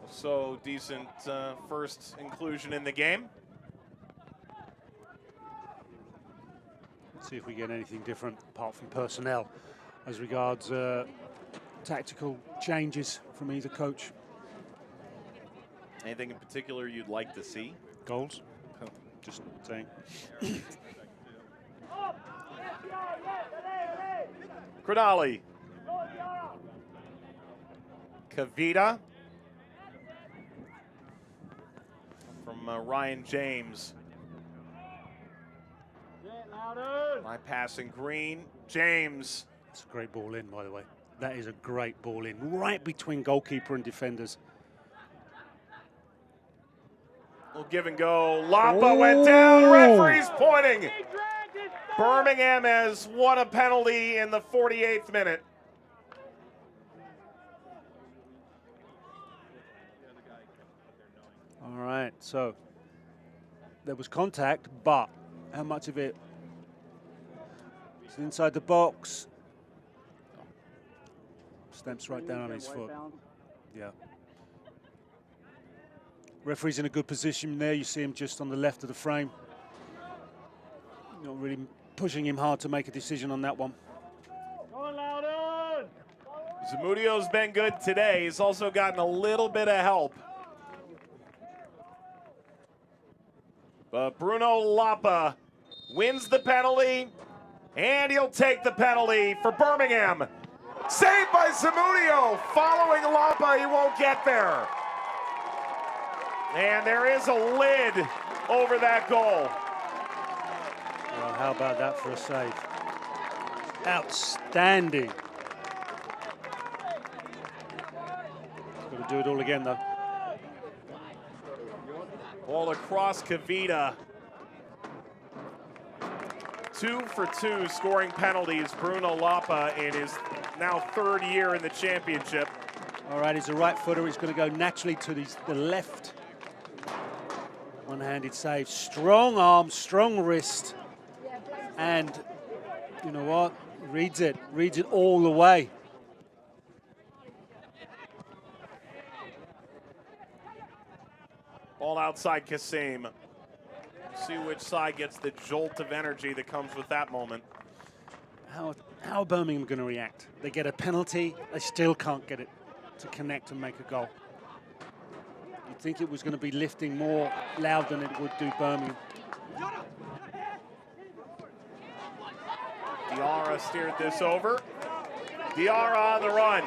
So decent first inclusion in the game. See if we get anything different apart from personnel as regards tactical changes from either coach. Anything in particular you'd like to see? Goals? Oh, just saying. Cronali. Kavita. From Ryan James. My passing Green. James. It's a great ball in, by the way. That is a great ball in, right between goalkeeper and defenders. We'll give and go. Lapa went down. Referee's pointing. Birmingham has won a penalty in the 48th minute. All right, so there was contact, but how much of it? It's inside the box. Stamps right down on his foot. Yeah. Referee's in a good position there. You see him just on the left of the frame. Not really pushing him hard to make a decision on that one. Zamudio's been good today. He's also gotten a little bit of help. But Bruno Lapa wins the penalty, and he'll take the penalty for Birmingham. Saved by Zamudio. Following Lapa, he won't get there. And there is a lid over that goal. Well, how about that for a save? Outstanding. Got to do it all again, though. Ball across Kavita. 2 for 2 scoring penalties. Bruno Lapa in his now 3rd year in the championship. All right, he's a right footer. He's going to go naturally to the left. One-handed save. Strong arm, strong wrist. And you know what? Reads it all the way. Ball outside Kasim. See which side gets the jolt of energy that comes with that moment. How are Birmingham going to react? They get a penalty, they still can't get it to connect and make a goal. You'd think it was going to be lifting more loud than it would do Birmingham. Diarra steered this over. Diarra on the run.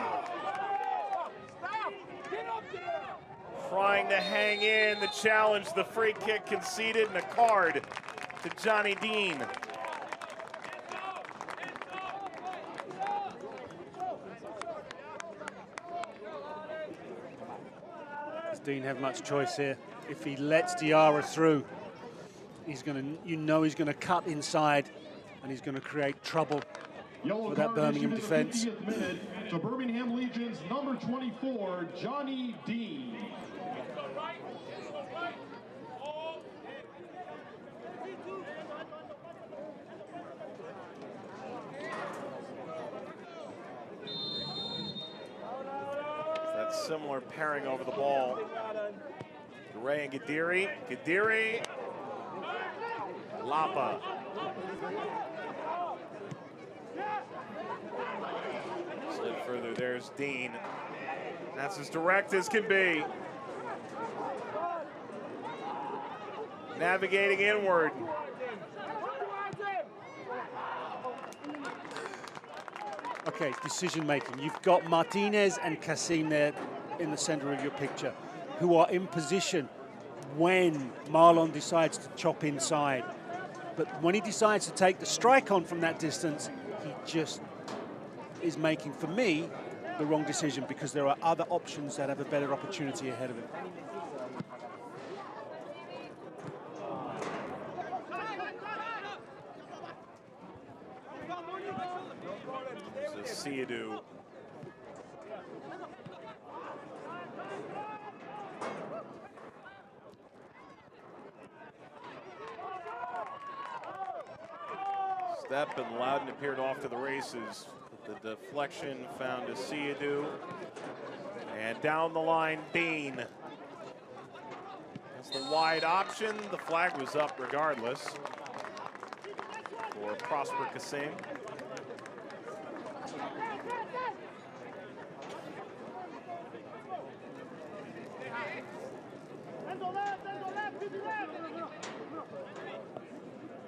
Trying to hang in the challenge, the free kick conceded, and a card to Johnny Dean. Does Dean have much choice here? If he lets Diarra through, he's going to, he's going to cut inside, and he's going to create trouble for that Birmingham defense. To Birmingham Legion's number 24, Johnny Dean. That similar pairing over the ball. Ray and Gadiri. Gadiri. Lapa. Slid further, there's Dean. That's as direct as can be. Navigating inward. Okay, decision making. You've got Martinez and Kasim there in the center of your picture, who are in position when Marlon decides to chop inside. But when he decides to take the strike on from that distance, he just is making, for me, the wrong decision, because there are other options that have a better opportunity ahead of him. Siadu. Step and Loudoun appeared off to the races. The deflection found to Siadu. And down the line, Dean. That's the wide option. The flag was up regardless for Prosper Kasim.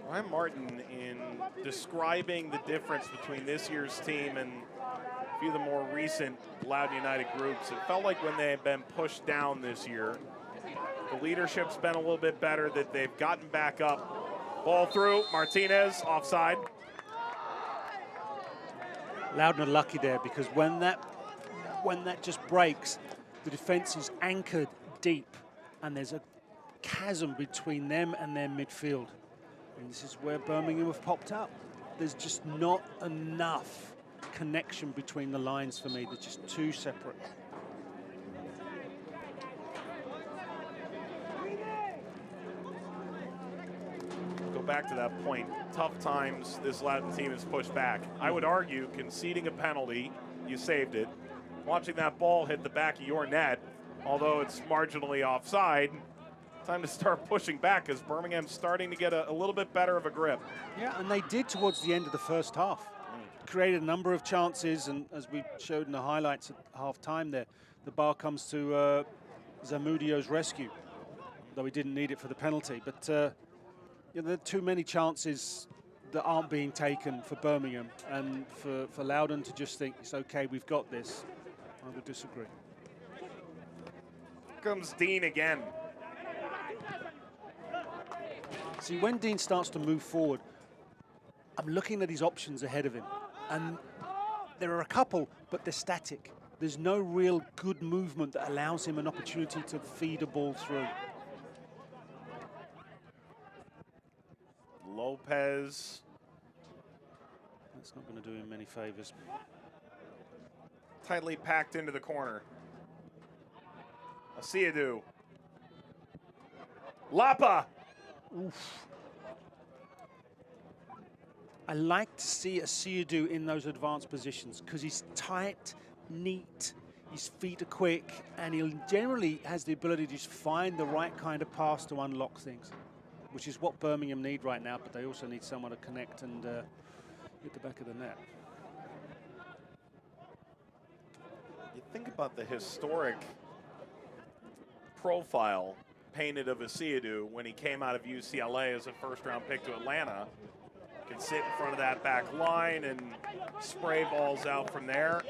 Ryan Martin, in describing the difference between this year's team and a few of the more recent Loudoun United groups, it felt like when they had been pushed down this year, the leadership's been a little bit better, that they've gotten back up. Ball through, Martinez, offside. Loudoun are lucky there, because when that just breaks, the defense is anchored deep, and there's a chasm between them and their midfield. And this is where Birmingham have popped up. There's just not enough connection between the lines for me. They're just too separate. Go back to that point. Tough times, this Loudoun team is pushed back. I would argue conceding a penalty, you saved it. Watching that ball hit the back of your net, although it's marginally offside, time to start pushing back, because Birmingham's starting to get a little bit better of a grip. Yeah, and they did towards the end of the first half. created a number of chances, and as we showed in the highlights at half-time there, the bar comes to Zamudio's rescue, though he didn't need it for the penalty. But you know, there are too many chances that aren't being taken for Birmingham, and for Loudoun to just think, it's okay, we've got this, I would disagree. Here comes Dean again. See, when Dean starts to move forward, I'm looking at his options ahead of him, and there are a couple, but they're static. There's no real good movement that allows him an opportunity to feed a ball through. Lopez. That's not going to do him many favors. Tightly packed into the corner. Asiadu. Lapa. Oof. I like to see Asiadu in those advanced positions because he's tight, neat, his feet are quick, and he generally has the ability to just find the right kind of pass to unlock things, which is what Birmingham need right now, but they also need someone to connect and hit the back of the net. You think about the historic profile painted of Asiadu when he came out of UCLA as a first-round pick to Atlanta. Can sit in front of that back line and spray balls out from there.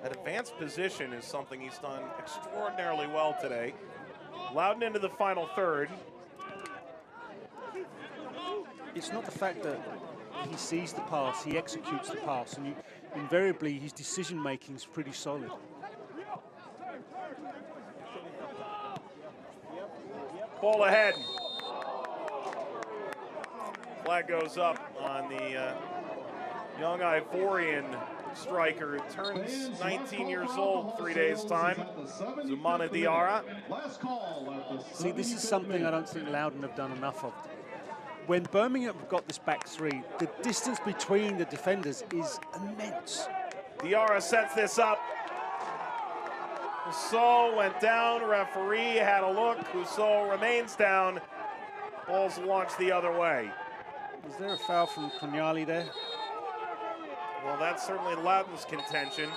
That advanced position is something he's done extraordinarily well today. Loudoun into the final third. It's not the fact that he sees the pass, he executes the pass, and invariably his decision-making is pretty solid. Ball ahead. Flag goes up on the young Ivorian striker who turns 19 years old 3 days' time, Zoumana Diarra. See, this is something I don't think Loudoun have done enough of. When Birmingham have got this back three, the distance between the defenders is immense. Diarra sets this up. Husso went down, referee had a look, Husso remains down. Ball's launched the other way. Was there a foul from Kunyali there? Well, that's certainly Loudoun's contention.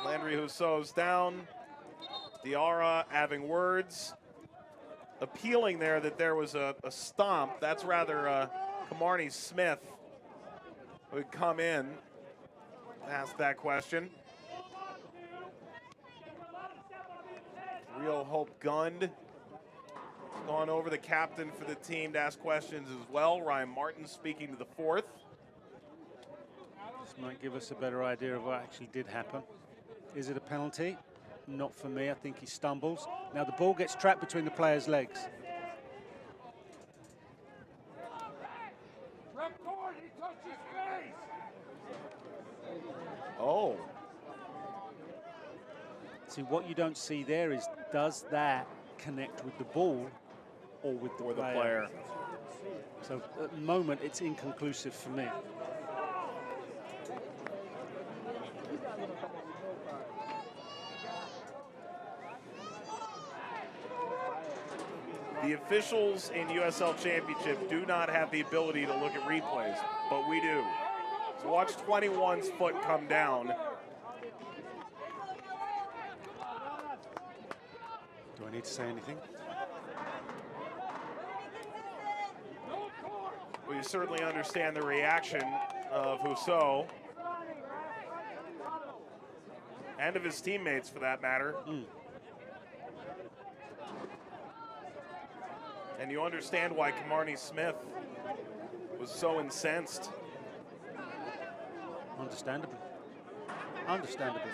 Landry Husso's down. Diarra having words, appealing there that there was a stomp. That's rather Camarnie Smith who would come in, ask that question. Real Hope Gund gone over, the captain for the team, to ask questions as well. Ryan Martin speaking to the fourth. This might give us a better idea of what actually did happen. Is it a penalty? Not for me. I think he stumbles. Now the ball gets trapped between the player's legs. Oh. See, what you don't see there is, does that connect with the ball or with the player? So at the moment, it's inconclusive for me. The officials in USL Championship do not have the ability to look at replays, but we do. So watch 21's foot come down. Do I need to say anything? Well, you certainly understand the reaction of Husso and of his teammates, for that matter. And you understand why Camarnie Smith was so incensed. Understandably. Understandably.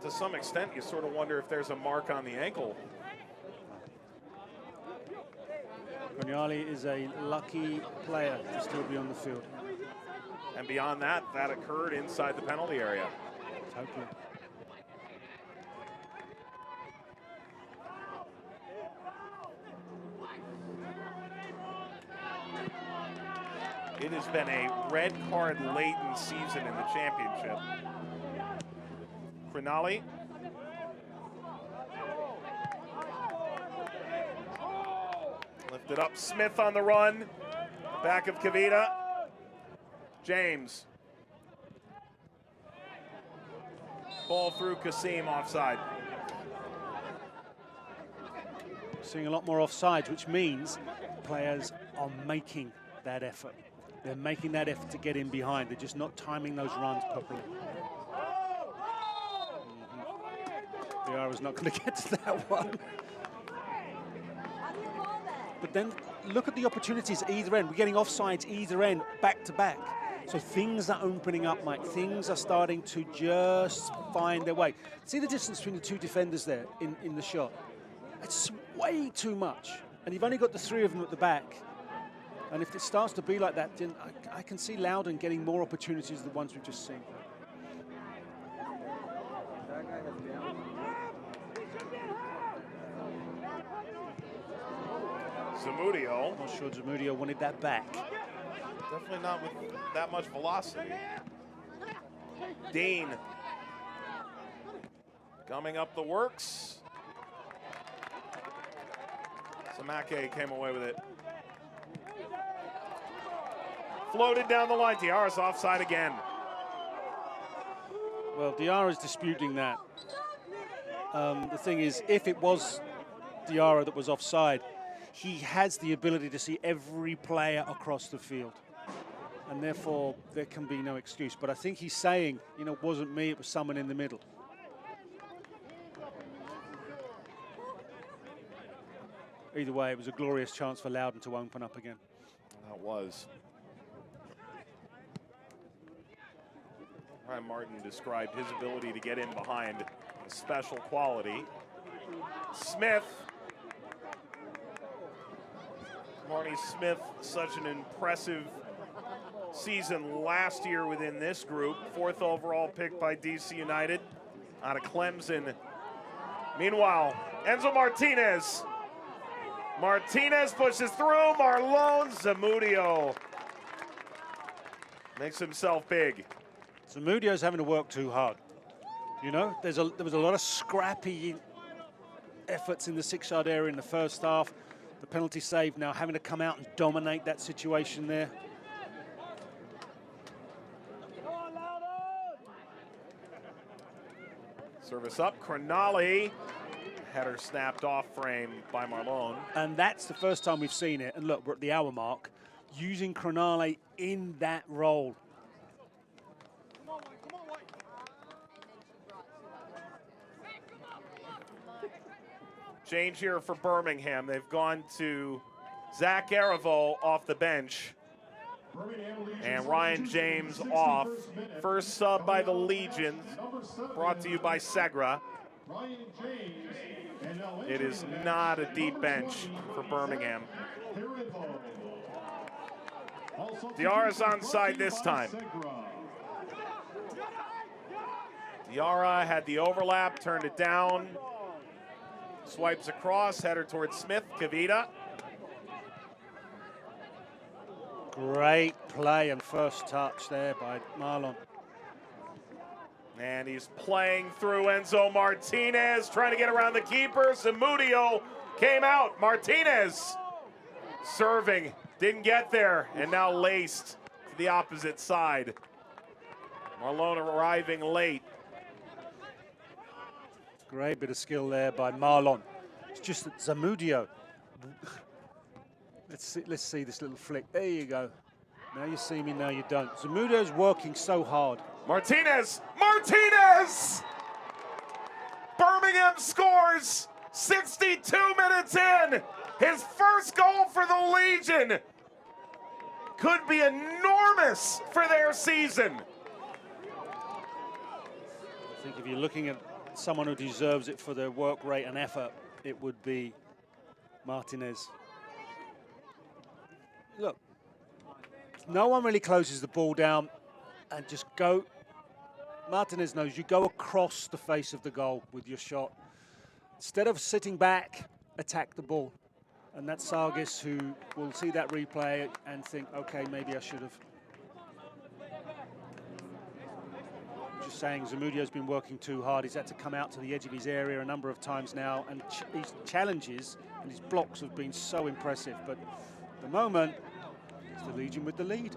To some extent, you sort of wonder if there's a mark on the ankle. Kunyali is a lucky player to still be on the field. And beyond that, that occurred inside the penalty area. Totally. It has been a red card laden season in the championship. Kunyali. Lifted up, Smith on the run. Back of Kavita. James. Ball through Kasim, offside. Seeing a lot more offsides, which means players are making that effort. They're making that effort to get in behind. They're just not timing those runs properly. Diarra's not going to get to that one. But then look at the opportunities either end. We're getting offsides either end, back to back. So things are opening up, Mike. Things are starting to just find their way. See the distance between the two defenders there in the shot? It's way too much. And you've only got the three of them at the back. And if it starts to be like that, then I can see Loudoun getting more opportunities than the ones we've just seen. Zamudio. Not sure Zamudio wanted that back. Definitely not with that much velocity. Dean. Gumming up the works. Samake came away with it. Floated down the line. Diarra's offside again. Well, Diarra's disputing that. The thing is, if it was Diarra that was offside, he has the ability to see every player across the field. And therefore, there can be no excuse. But I think he's saying, you know, it wasn't me, it was someone in the middle. Either way, it was a glorious chance for Loudoun to open up again. That was. Ryan Martin described his ability to get in behind a special quality. Smith. Marnie Smith, such an impressive season last year within this group. 4th overall pick by DC United out of Clemson. Meanwhile, Enzo Martinez. Martinez pushes through. Marlon Zamudio makes himself big. Zamudio's having to work too hard. You know, there was a lot of scrappy efforts in the 6-yard area in the first half. The penalty save now having to come out and dominate that situation there. Service up, Cronali. Header snapped off frame by Marlon. And that's the first time we've seen it. And look, we're at the hour mark, using Cronali in that role. Change here for Birmingham. They've gone to Zach Arivo off the bench. And Ryan James off. First sub by the Legions, brought to you by Segra. It is not a deep bench for Birmingham. Diarra's onside this time. Diarra had the overlap, turned it down. Swipes across, header towards Smith, Kavita. Great play and first touch there by Marlon. And he's playing through Enzo Martinez, trying to get around the keeper. Zamudio came out. Martinez serving, didn't get there, and now laced to the opposite side. Marlon arriving late. Great bit of skill there by Marlon. It's just that Zamudio. Let's see this little flick. There you go. Now you see me, now you don't. Zamudio's working so hard. Martinez! Martinez! Birmingham scores 62 minutes in. His first goal for the Legion could be enormous for their season. I think if you're looking at someone who deserves it for their work rate and effort, it would be Martinez. Look, no one really closes the ball down and just go. Martinez knows you go across the face of the goal with your shot. Instead of sitting back, attack the ball. And that's Sargis who will see that replay and think, okay, maybe I should have. Just saying, Zamudio's been working too hard. He's had to come out to the edge of his area a number of times now, and his challenges and his blocks have been so impressive. But at the moment, it's the Legion with the lead.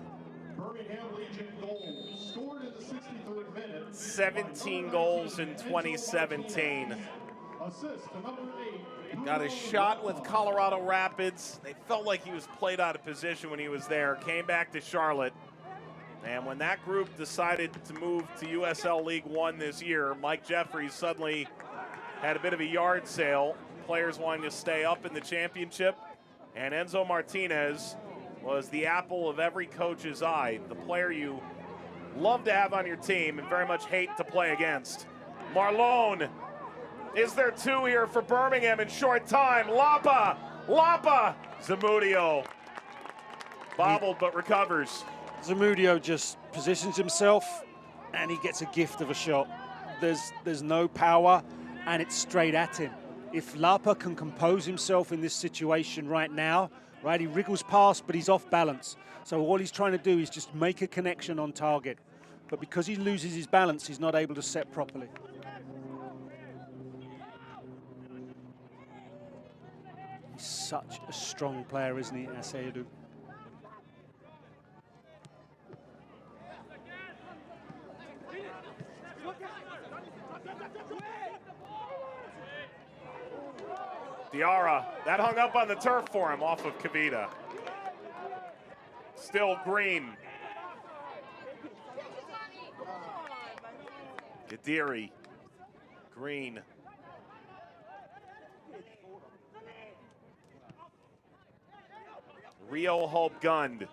Birmingham Legion goals scored in the 63rd minute. 17 goals in 2017. Assist to number 8. Got a shot with Colorado Rapids. They felt like he was played out of position when he was there. Came back to Charlotte. And when that group decided to move to USL League One this year, Mike Jeffries suddenly had a bit of a yard sale. Players wanting to stay up in the championship. And Enzo Martinez was the apple of every coach's eye, the player you love to have on your team and very much hate to play against. Marlon, is there two here for Birmingham in short time? Lapa, Zamudio, bobbled but recovers. Zamudio just positions himself and he gets a gift of a shot. There's no power and it's straight at him. If Lapa can compose himself in this situation right now, right, he wriggles past, but he's off balance. So all he's trying to do is just make a connection on target. But because he loses his balance, he's not able to set properly. He's such a strong player, isn't he, Aseyadu? Diarra, that hung up on the turf for him off of Kavita. Still Green. Gadiri, Green. Rio Hope Gund.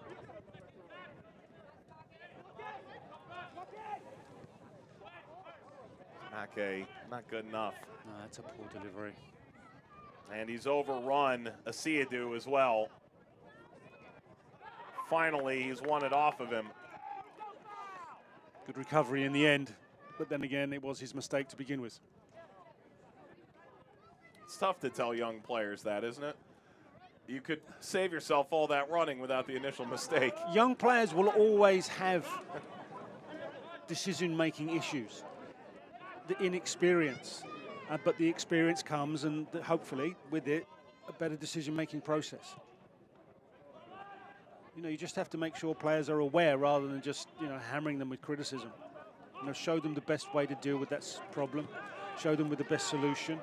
Okay, not good enough. No, that's a poor delivery. And he's overrun Aseyadu as well. Finally, he's won it off of him. Good recovery in the end, but then again, it was his mistake to begin with. It's tough to tell young players that, isn't it? You could save yourself all that running without the initial mistake. Young players will always have decision-making issues, the inexperience. But the experience comes, and hopefully, with it, a better decision-making process. You know, you just have to make sure players are aware rather than just, you know, hammering them with criticism. You know, show them the best way to deal with that problem, show them with the best solution,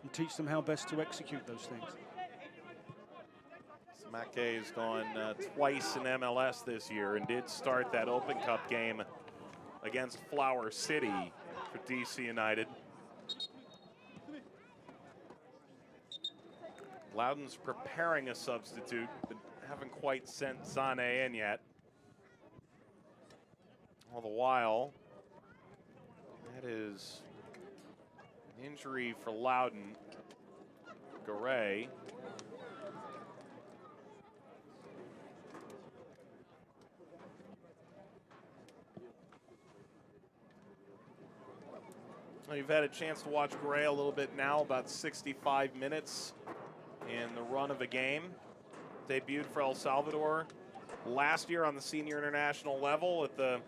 and teach them how best to execute those things. Mackay has gone twice in MLS this year and did start that Open Cup game against Flower City for DC United. Loudoun's preparing a substitute, but haven't quite sent Sane in yet. All the while, that is an injury for Loudoun. Garay. Well, you've had a chance to watch Garay a little bit now, about 65 minutes in the run of a game. Debuted for El Salvador last year on the senior international level at the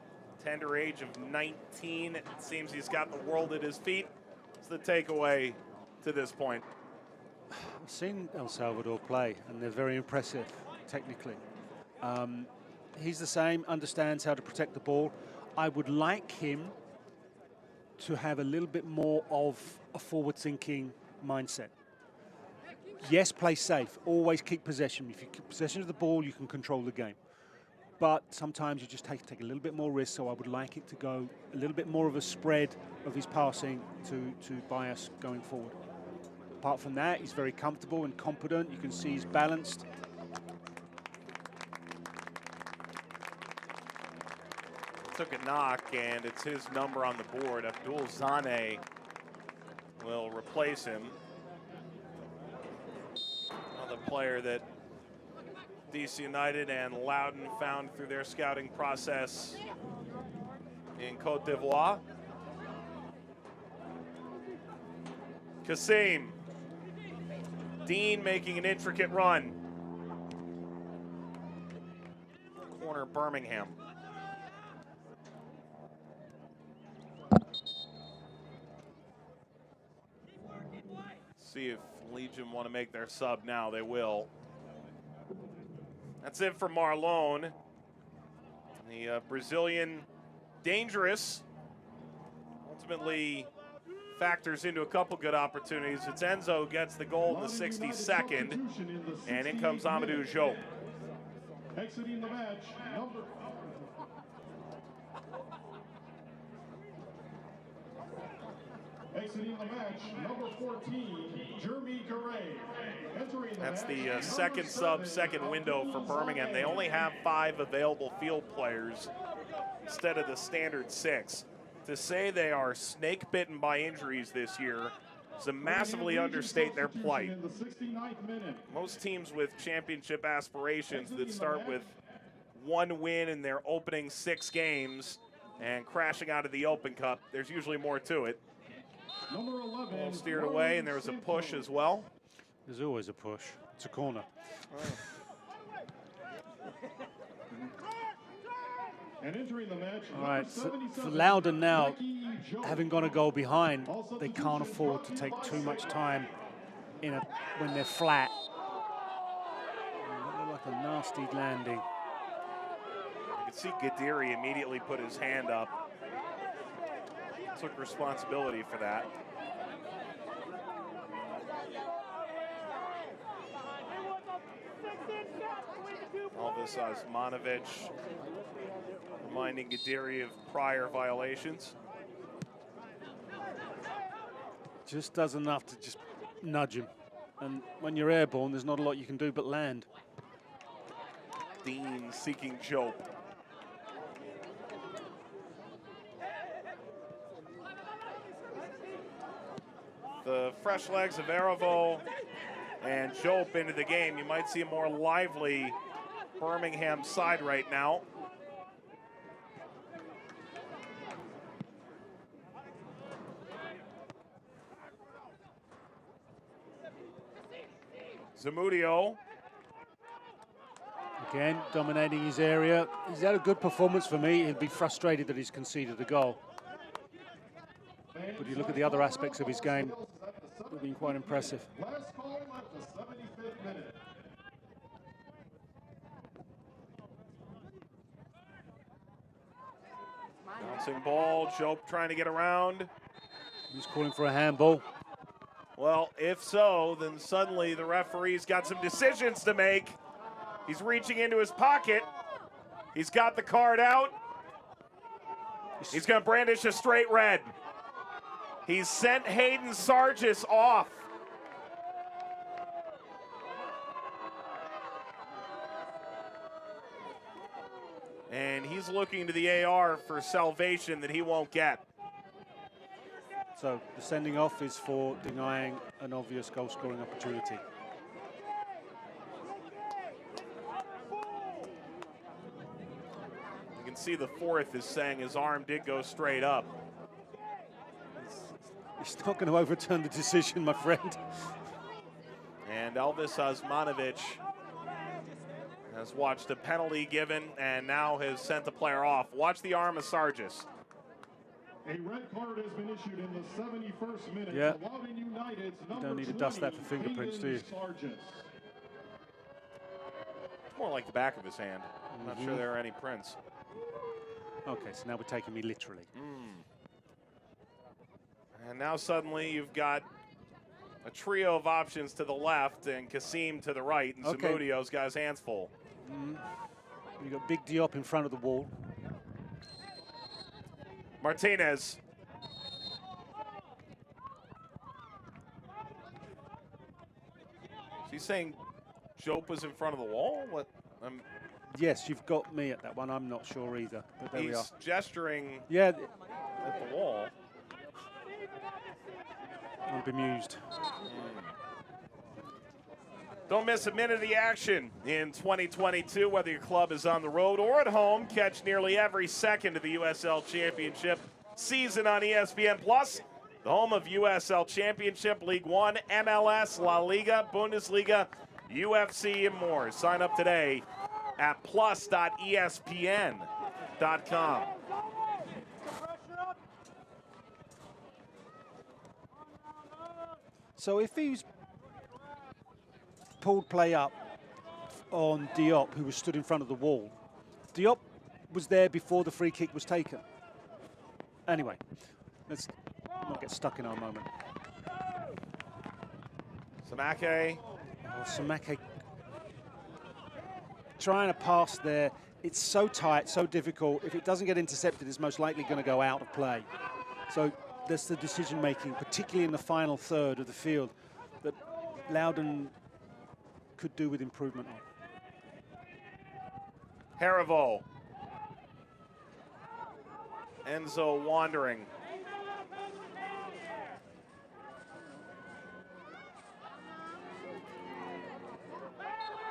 tender age of 19. It seems he's got the world at his feet. What's the takeaway to this point? I've seen El Salvador play, and they're very impressive technically. He's the same, understands how to protect the ball. I would like him to have a little bit more of a forward-thinking mindset. Yes, play safe. Always keep possession. If you keep possession of the ball, you can control the game. But sometimes you just take a little bit more risk, so I would like it to go a little bit more of a spread of his passing to bias going forward. Apart from that, he's very comfortable and competent. You can see he's balanced. Took a knock, and it's his number on the board. Abdul Zane will replace him. Another player that DC United and Loudoun found through their scouting process in Cote d'Ivoire. Kasim. Dean making an intricate run. Corner Birmingham. See if Legion want to make their sub now. They will. That's it for Marlon. The Brazilian, dangerous, ultimately factors into a couple good opportunities. It's Enzo gets the goal in the 62nd, and in comes Amadou Diop. Exiting the match, number 14, Jeremy Garay. That's the second sub, second window for Birmingham. They only have 5 available field players instead of the standard 6. To say they are snake bitten by injuries this year is to massively understate their plight. Most teams with championship aspirations that start with 1 win in their opening 6 games and crashing out of the Open Cup, there's usually more to it. Number 11, Steered away, and there was a push as well. There's always a push. It's a corner. And entering the match, all right, for Loudoun now, having gone a goal behind, they can't afford to take too much time when they're flat. That looked like a nasty landing. You can see Gadiri immediately put his hand up. Took responsibility for that. Elvis Osmanovic reminding Gadiri of prior violations. Just does enough to just nudge him. And when you're airborne, there's not a lot you can do but land. Dean seeking Diop. The fresh legs of Aravo and Diop into the game. You might see a more lively Birmingham side right now. Zamudio. Again, dominating his area. He's had a good performance for me. He'd be frustrated that he's conceded a goal. But you look at the other aspects of his game, they've been quite impressive. Last call at the 75th minute. Bouncing ball, Diop trying to get around. He's calling for a handball. Well, if so, then suddenly the referee's got some decisions to make. He's reaching into his pocket. He's got the card out. He's going to brandish a straight red. He's sent Hayden Sargis off. And he's looking to the AR for salvation that he won't get. So the sending off is for denying an obvious goal-scoring opportunity. You can see the fourth is saying his arm did go straight up. He's not going to overturn the decision, my friend. And Elvis Osmanovic has watched a penalty given and now has sent the player off. Watch the arm of Sargis. A red card has been issued in the 71st minute. Yeah. Loudoun United's You don't need to dust that for fingerprints, do you? Sargis. It's more like the back of his hand. I'm not sure there are any prints. Okay, so now we're taking me literally. And now suddenly you've got a trio of options to the left and Kasim to the right, and Zamudio's got his hands full. You've got Big Diop in front of the wall. Martinez. Is he saying Diop was in front of the wall? What? Yes, you've got me at that one. I'm not sure either, but there we are. He's gesturing Yeah, at the wall. I'm bemused. Don't miss a minute of the action in 2022, whether your club is on the road or at home. Catch nearly every second of the USL Championship season on ESPN+, the home of USL Championship, League One, MLS, La Liga, Bundesliga, UFC, and more. Sign up today at plus.espn.com. So if he's pulled play up on Diop, who was stood in front of the wall, Diop was there before the free kick was taken. Anyway, let's not get stuck in our moment. Samake. Oh, Samake trying to pass there. It's so tight, so difficult. If it doesn't get intercepted, it's most likely going to go out of play. So that's the decision making, particularly in the final third of the field, that Loudoun could do with improvement on. Harivo. Enzo wandering.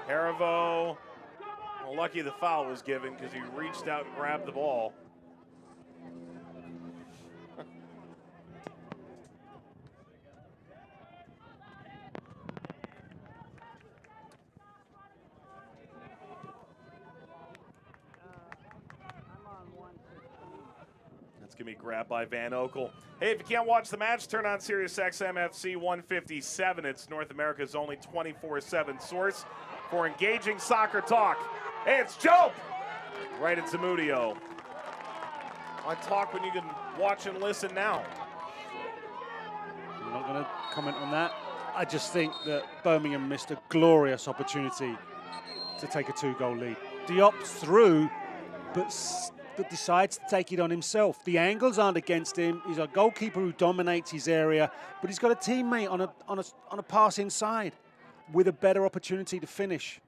Harivo, well, lucky the foul was given because he reached out and grabbed the ball. That's going to be grabbed by Van Okel. Hey, if you can't watch the match, turn on Sirius XM FC 157. It's North America's only 24/7 source for engaging soccer talk. Hey, it's Joe! Right at Zamudio. Why talk when you can watch and listen now? I'm not going to comment on that. I just think that Birmingham missed a glorious opportunity to take a 2-goal lead. Diop's through, but decides to take it on himself. The angles aren't against him. He's a goalkeeper who dominates his area, but he's got a teammate on a pass inside with a better opportunity to finish.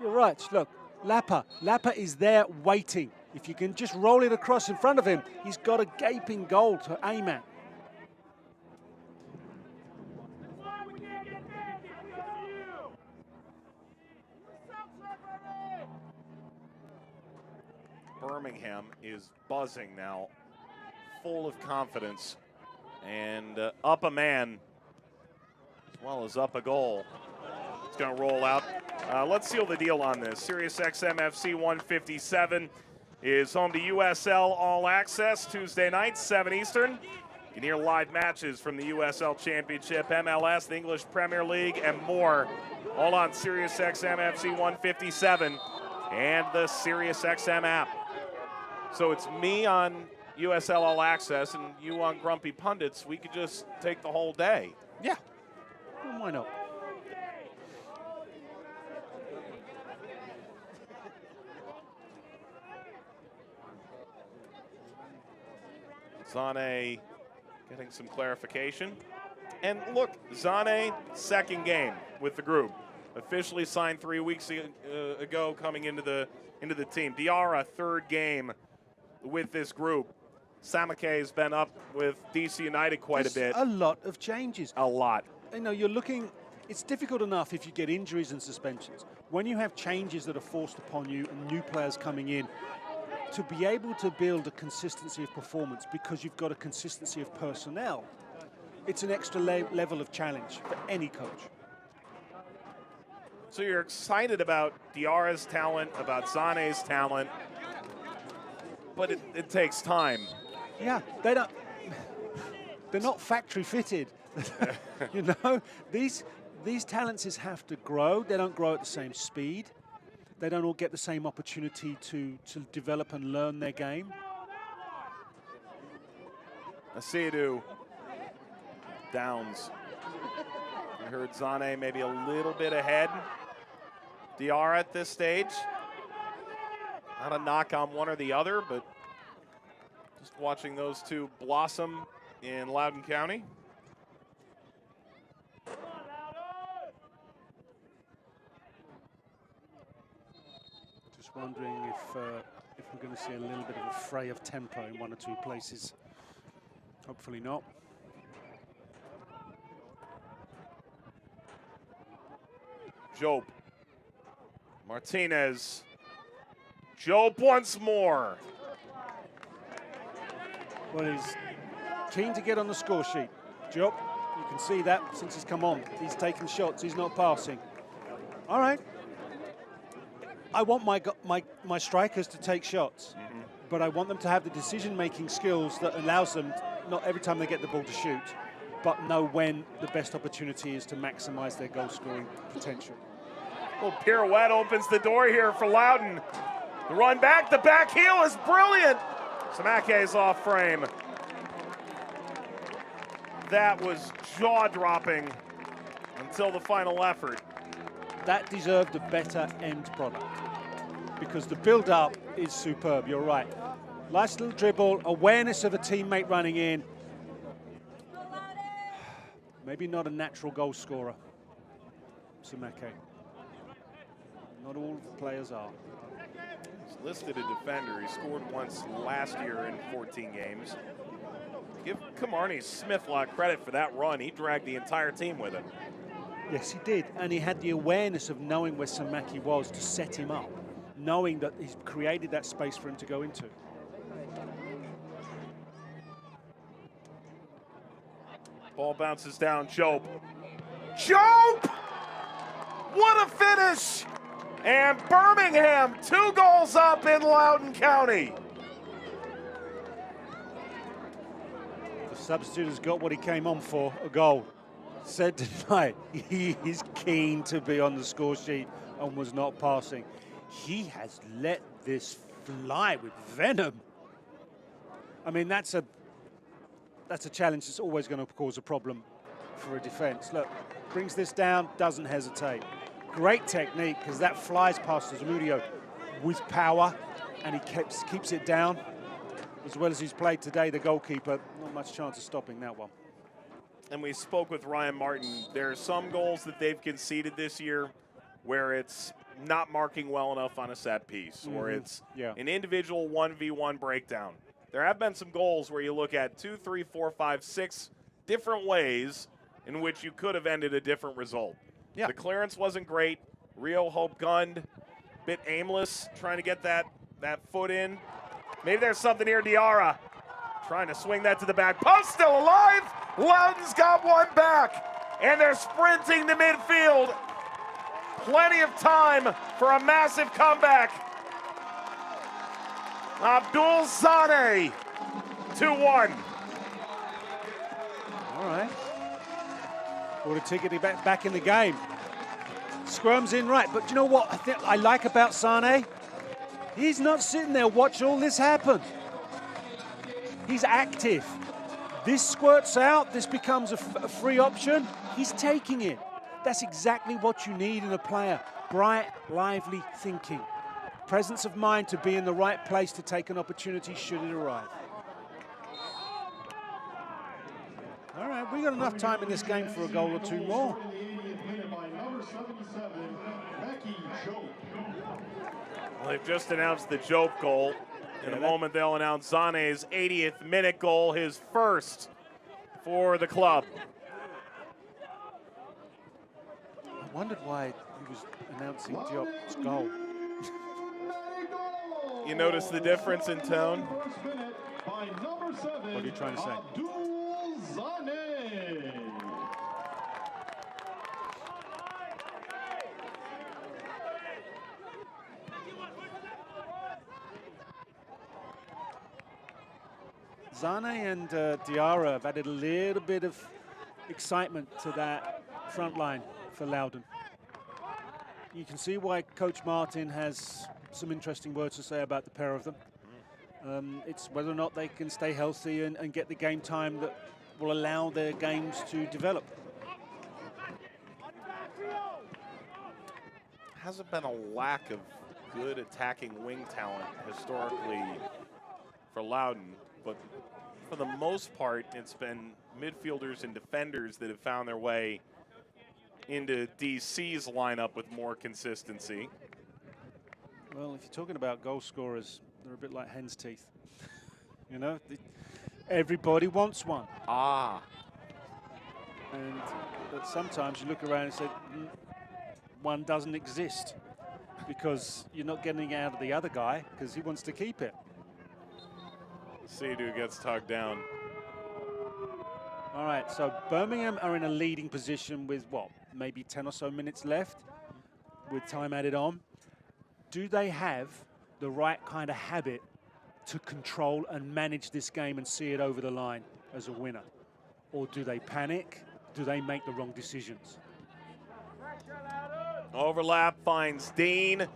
You're right. Look, Lapa is there waiting. If you can just roll it across in front of him, he's got a gaping goal to aim at. Birmingham is buzzing now, full of confidence, and up a man as well as up a goal. It's going to roll out. Let's seal the deal on this. Sirius XM FC 157 is home to USL All Access Tuesday night, 7 Eastern. You can hear live matches from the USL Championship, MLS, the English Premier League, and more, all on Sirius XM FC 157 and the Sirius XM app. So it's me on USL All Access and you on Grumpy Pundits. We could just take the whole day. Yeah, well, why not? Zane getting some clarification. And look, Zane, second game with the group. Officially signed 3 weeks ago coming into the team. Diarra, third game with this group. Samake has been up with DC United quite a bit. A lot of changes. A lot. You know, you're looking, it's difficult enough if you get injuries and suspensions. When you have changes that are forced upon you and new players coming in, to be able to build a consistency of performance because you've got a consistency of personnel, it's an extra level of challenge for any coach. So you're excited about Diarra's talent, about Zane's talent, but it takes time. Yeah, they're not factory fitted. You know, these talents have to grow. They don't grow at the same speed. They don't all get the same opportunity to develop and learn their game. Asidou, Downs. I heard Zane maybe a little bit ahead. Diarra at this stage. Not a knock on one or the other, but just watching those two blossom in Loudoun County. Just wondering if we're going to see a little bit of a fray of tempo in one or two places. Hopefully not. Job. Martinez. Job once more. Well, he's keen to get on the score sheet. Job, you can see that since he's come on. He's taking shots, he's not passing. All right. I want my strikers to take shots, but I want them to have the decision-making skills that allows them, not every time they get the ball to shoot, but know when the best opportunity is to maximize their goal-scoring potential. Little pirouette opens the door here for Loudoun. The run back, the back heel is brilliant. Samake's off frame. That was jaw-dropping until the final effort. That deserved a better end product because the build-up is superb, you're right. Nice little dribble, awareness of a teammate running in. Maybe not a natural goal scorer, Samake. Not all the players are. He's listed a defender. He scored once last year in 14 games. Give Kamarni Smith a lot of credit for that run. He dragged the entire team with him. Yes, he did. And he had the awareness of knowing where Samake was to set him up, knowing that he's created that space for him to go into. Ball bounces down, Jope. Jope! What a finish! And Birmingham, 2 goals up in Loudoun County. The substitute has got what he came on for, a goal. Said tonight, he is keen to be on the score sheet and was not passing. He has let this fly with venom. I mean, that's a challenge that's always going to cause a problem for a defense. Look, brings this down, doesn't hesitate. Great technique, because that flies past Zamudio with power, and he keeps it down. As well as he's played today, the goalkeeper, not much chance of stopping that one. And we spoke with Ryan Martin. There are some goals that they've conceded this year where it's not marking well enough on a set piece, or it's an individual 1v1 breakdown. There have been some goals where you look at 2, 3, 4, 5, 6 different ways in which you could have ended a different result. The clearance wasn't great. Rio Hope gunned, bit aimless, trying to get that foot in. Maybe there's something here. Diarra trying to swing that to the back post, still alive. Loudoun's got one back, and they're sprinting to midfield. Plenty of time for a massive comeback. Abdul Zane, 2-1. All right. Or a ticket back in the game. Scrum's in right, but you know what I like about Sane? He's not sitting there watching all this happen. He's active. This squirts out, this becomes a free option. He's taking it. That's exactly what you need in a player. Bright, lively thinking. Presence of mind to be in the right place to take an opportunity should it arrive. All right, we got enough time in this game for a goal or two more. Well, they've just announced the Jope goal. In a moment, they'll announce Zane's 80th minute goal, his first for the club. I wondered why he was announcing Diop's goal. You notice the difference in tone? What are you trying to say? Zane and Diarra have added a little bit of excitement to that front line for Loudoun. You can see why Coach Martin has some interesting words to say about the pair of them. It's whether or not they can stay healthy and get the game time that will allow their games to develop. Hasn't been a lack of good attacking wing talent historically for Loudoun, but for the most part, it's been midfielders and defenders that have found their way into DC's lineup with more consistency. Well, if you're talking about goal scorers, they're a bit like hen's teeth. You know, everybody wants one. But sometimes you look around and say, one doesn't exist because you're not getting it out of the other guy because he wants to keep it. Seydou gets tugged down. All right, so Birmingham are in a leading position with, what, maybe 10 or so minutes left with time added on. Do they have the right kind of habit to control and manage this game and see it over the line as a winner? Or do they panic? Do they make the wrong decisions? Overlap finds Dean.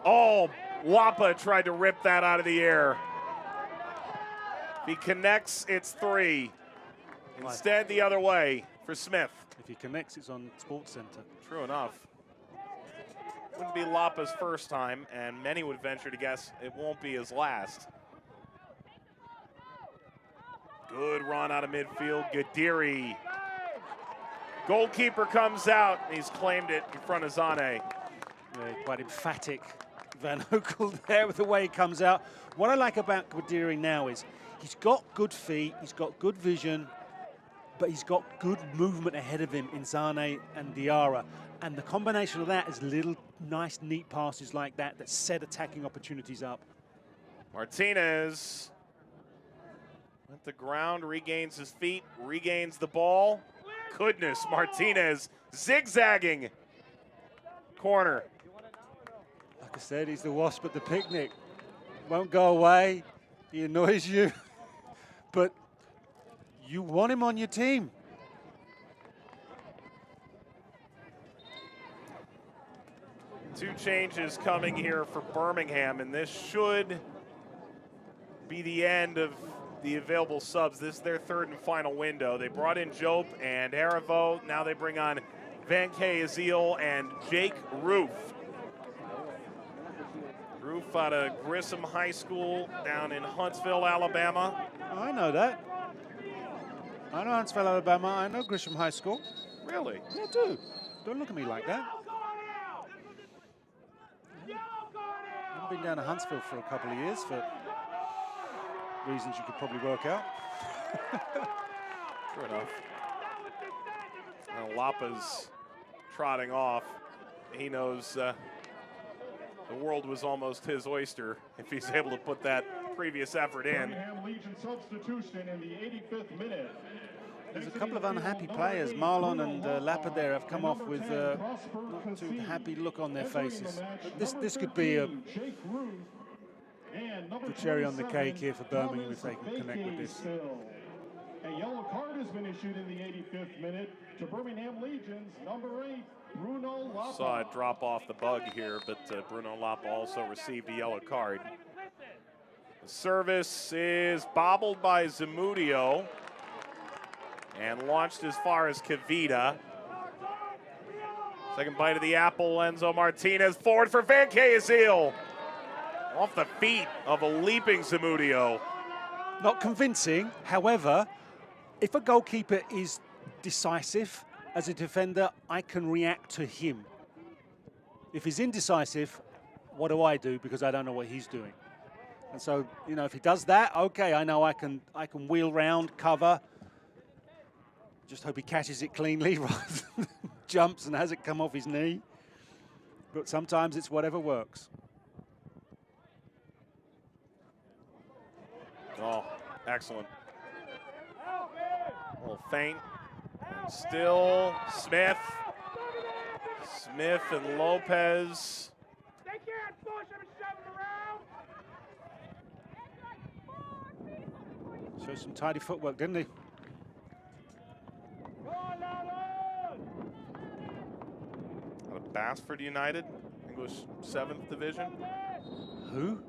Oh, Lapa tried to rip that out of the air. If he connects, it's 3. Instead, the other way for Smith. If he connects, it's on Sports Center. True enough. Wouldn't be Lapa's first time, and many would venture to guess it won't be his last. Good run out of midfield. Gadiri. Goalkeeper comes out. He's claimed it in front of Zane. Yeah, quite emphatic Van Hoekel there with the way he comes out. What I like about Gadiri now is he's got good feet, he's got good vision, but he's got good movement ahead of him in Zane and Diarra. And the combination of that is little nice, neat passes like that that set attacking opportunities up. Martinez at the ground, regains his feet, regains the ball. Goodness, Martinez zigzagging. Corner. Like I said, he's the wasp at the picnic. Won't go away. He annoys you. But you want him on your team. Two changes coming here for Birmingham, and this should be the end of the available subs. This is their third and final window. They brought in Jope and Harivo. Now they bring on Van Azil and Jake Roof. Roof out of Grissom High School down in Huntsville, Alabama. Oh, I know that. I know Huntsville, Alabama. I know Grissom High School. Really? Yeah, I do. Don't look at me like that. I've been down to Huntsville for a couple of years for reasons you could probably work out. True enough. Now Lapa's trotting off. He knows the world was almost his oyster if he's able to put that previous effort in. Birmingham Legion substitution in the 85th minute. There's a couple of unhappy players. Marlon and Lapa there have come off with not too happy look on their faces. But this could be a the cherry on the cake here for Birmingham if they can connect with this. A yellow card has been issued in the 85th minute to Birmingham Legion's number 8, Bruno Lapa. Saw it drop off the bug here, but Bruno Lapa also received a yellow card. The service is bobbled by Zamudio and launched as far as Kavita. Second bite of the apple, Enzo Martinez forward for Van Azil. Off the feet of a leaping Zamudio. Not convincing, however, if a goalkeeper is decisive as a defender, I can react to him. If he's indecisive, what do I do? Because I don't know what he's doing. And so, you know, if he does that, okay, I know I can wheel round, cover. Just hope he catches it cleanly rather than jumps and has it come off his knee. But sometimes it's whatever works. Oh, excellent. A little feint. And still Smith. Smith and Lopez. They can't push him and shove him around. Showed some tidy footwork, didn't he? Out of Basford United, English 7th Division. Who?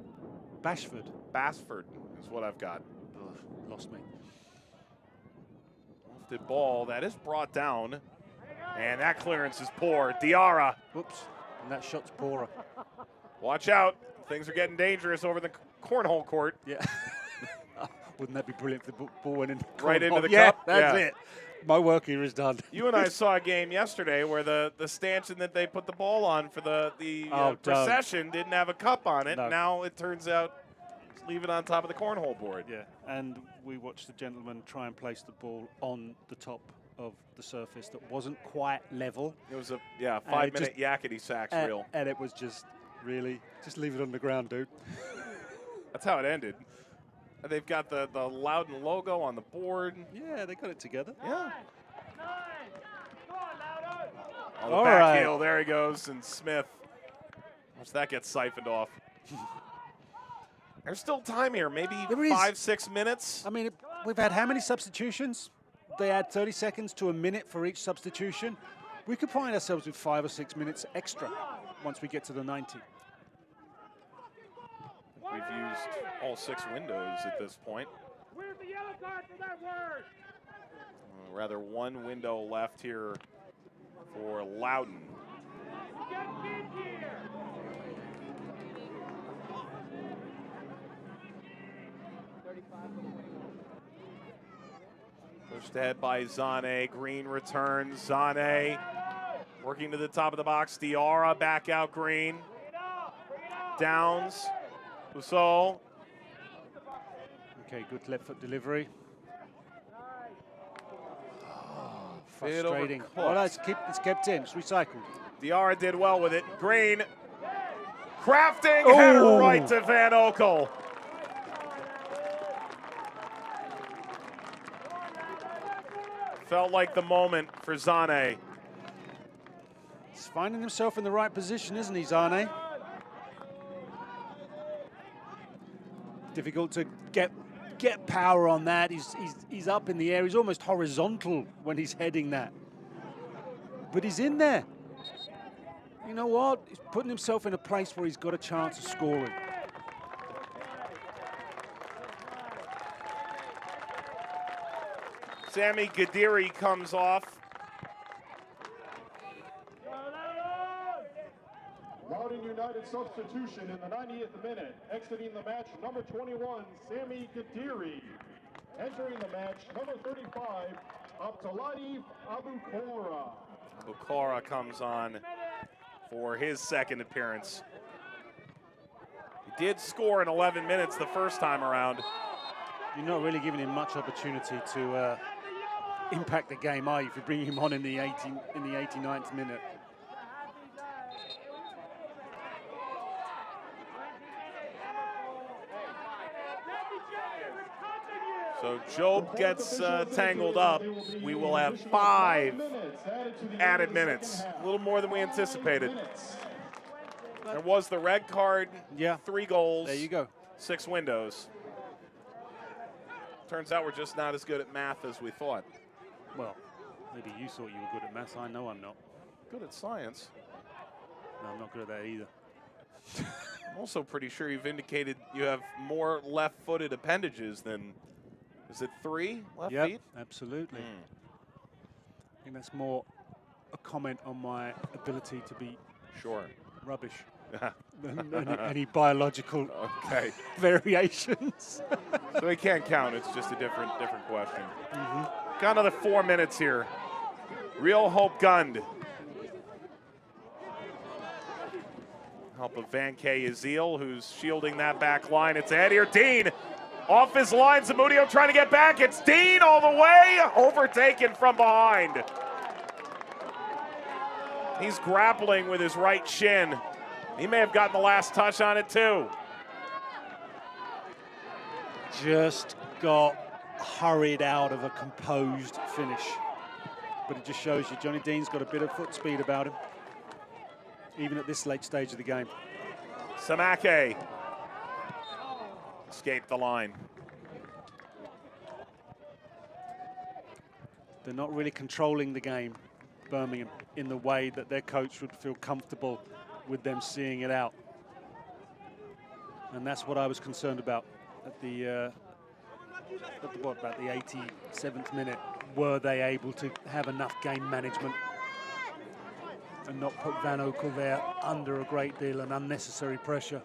Bashford. Basford is what I've got. Ugh, lost me. Lifted ball, that is brought down. And that clearance is poor. Diarra. Whoops, and that shot's poorer. Watch out. Things are getting dangerous over the cornhole court. Yeah. Wouldn't that be brilliant if the ball went in the Right into the yeah, cup? That's Yeah. it. My work here is done. You and I saw a game yesterday where the stanchion that they put the ball on for the procession didn't have a cup on it. No. Now it turns out just leave it on top of the cornhole board. Yeah, and we watched the gentleman try and place the ball on the top of the surface that wasn't quite level. It was a 5-minute yakety sax reel. And it was just really, just leave it on the ground, dude. That's how it ended. And they've got the Loudoun logo on the board. Yeah, they got it together. Yeah. On the All back right. heel, there he goes, and Smith. Once that gets siphoned off. There's still time here, maybe There is. 5-6 minutes. I mean, we've had how many substitutions? They add 30 seconds to a minute for each substitution. We could find ourselves with 5 or 6 minutes extra once we get to the 90. We've used all 6 windows at this point. Where's the yellow card for that word? Rather, 1 window left here for Loudoun. You got kids here. Pushed ahead by Zane. Green returns. Zane working to the top of the box. Diarra back out Green. Downs. Uso. Okay, good left foot delivery. Oh, Bit frustrating. overcooked. Well, it's kept in. It's recycled. Diarra did well with it. Green. Crafting. Header right to Van Oekel. Felt like the moment for Zane. He's finding himself in the right position, isn't he, Zane? Difficult to get power on that. He's up in the air. He's almost horizontal when he's heading that. But he's in there. You know what? He's putting himself in a place where he's got a chance of scoring. Sami Khediri comes off. Loudoun United substitution in the 90th minute. Exiting the match, number 21, Sami Khediri. Entering the match, number 35, Abdulatif Abukora. Bukara comes on for his second appearance. He did score in 11 minutes the first time around. You're not really giving him much opportunity to impact the game, are you, if you bring him on in the 89th minute? So Job gets tangled up. We will have 5 added minutes, a little more than we anticipated. There was the red card, Yeah. 3 goals, There you go. 6 windows. Turns out we're just not as good at math as we thought. Well, maybe you thought you were good at maths. I know I'm not. Good at science. No, I'm not good at that either. I'm also pretty sure you've indicated you have more left-footed appendages than, is it 3 left feet? Absolutely. I think that's more a comment on my ability to be Sure. rubbish than any biological variations. So we can't count. It's just a different question. Got another 4 minutes here. Real Hope Gund. Help of Van K. Azil, who's shielding that back line. It's ahead here. Dean off his line. Zamudio trying to get back. It's Dean all the way. Overtaken from behind. He's grappling with his right shin. He may have gotten the last touch on it too. Just got hurried out of a composed finish. But it just shows you Johnny Dean's got a bit of foot speed about him, even at this late stage of the game. Samake escaped the line. They're not really controlling the game, Birmingham, in the way that their coach would feel comfortable with them seeing it out. And that's what I was concerned about at the about the 87th minute. Were they able to have enough game management and not put Van Oekel there under a great deal of unnecessary pressure?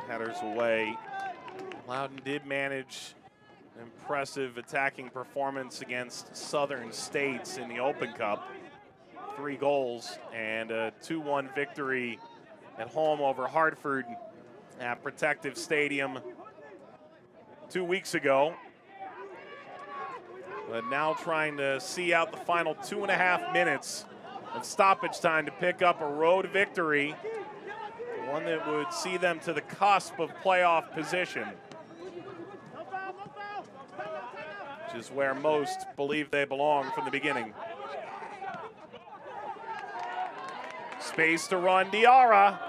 Headers away. Loudoun did manage an impressive attacking performance against Southern States in the Open Cup. 3 goals and a 2-1 victory at home over Hartford at Protective Stadium 2 weeks ago. But now trying to see out the final 2.5 minutes of stoppage time to pick up a road victory. One that would see them to the cusp of playoff position, which is where most believe they belong from the beginning. Space to run, Diarra.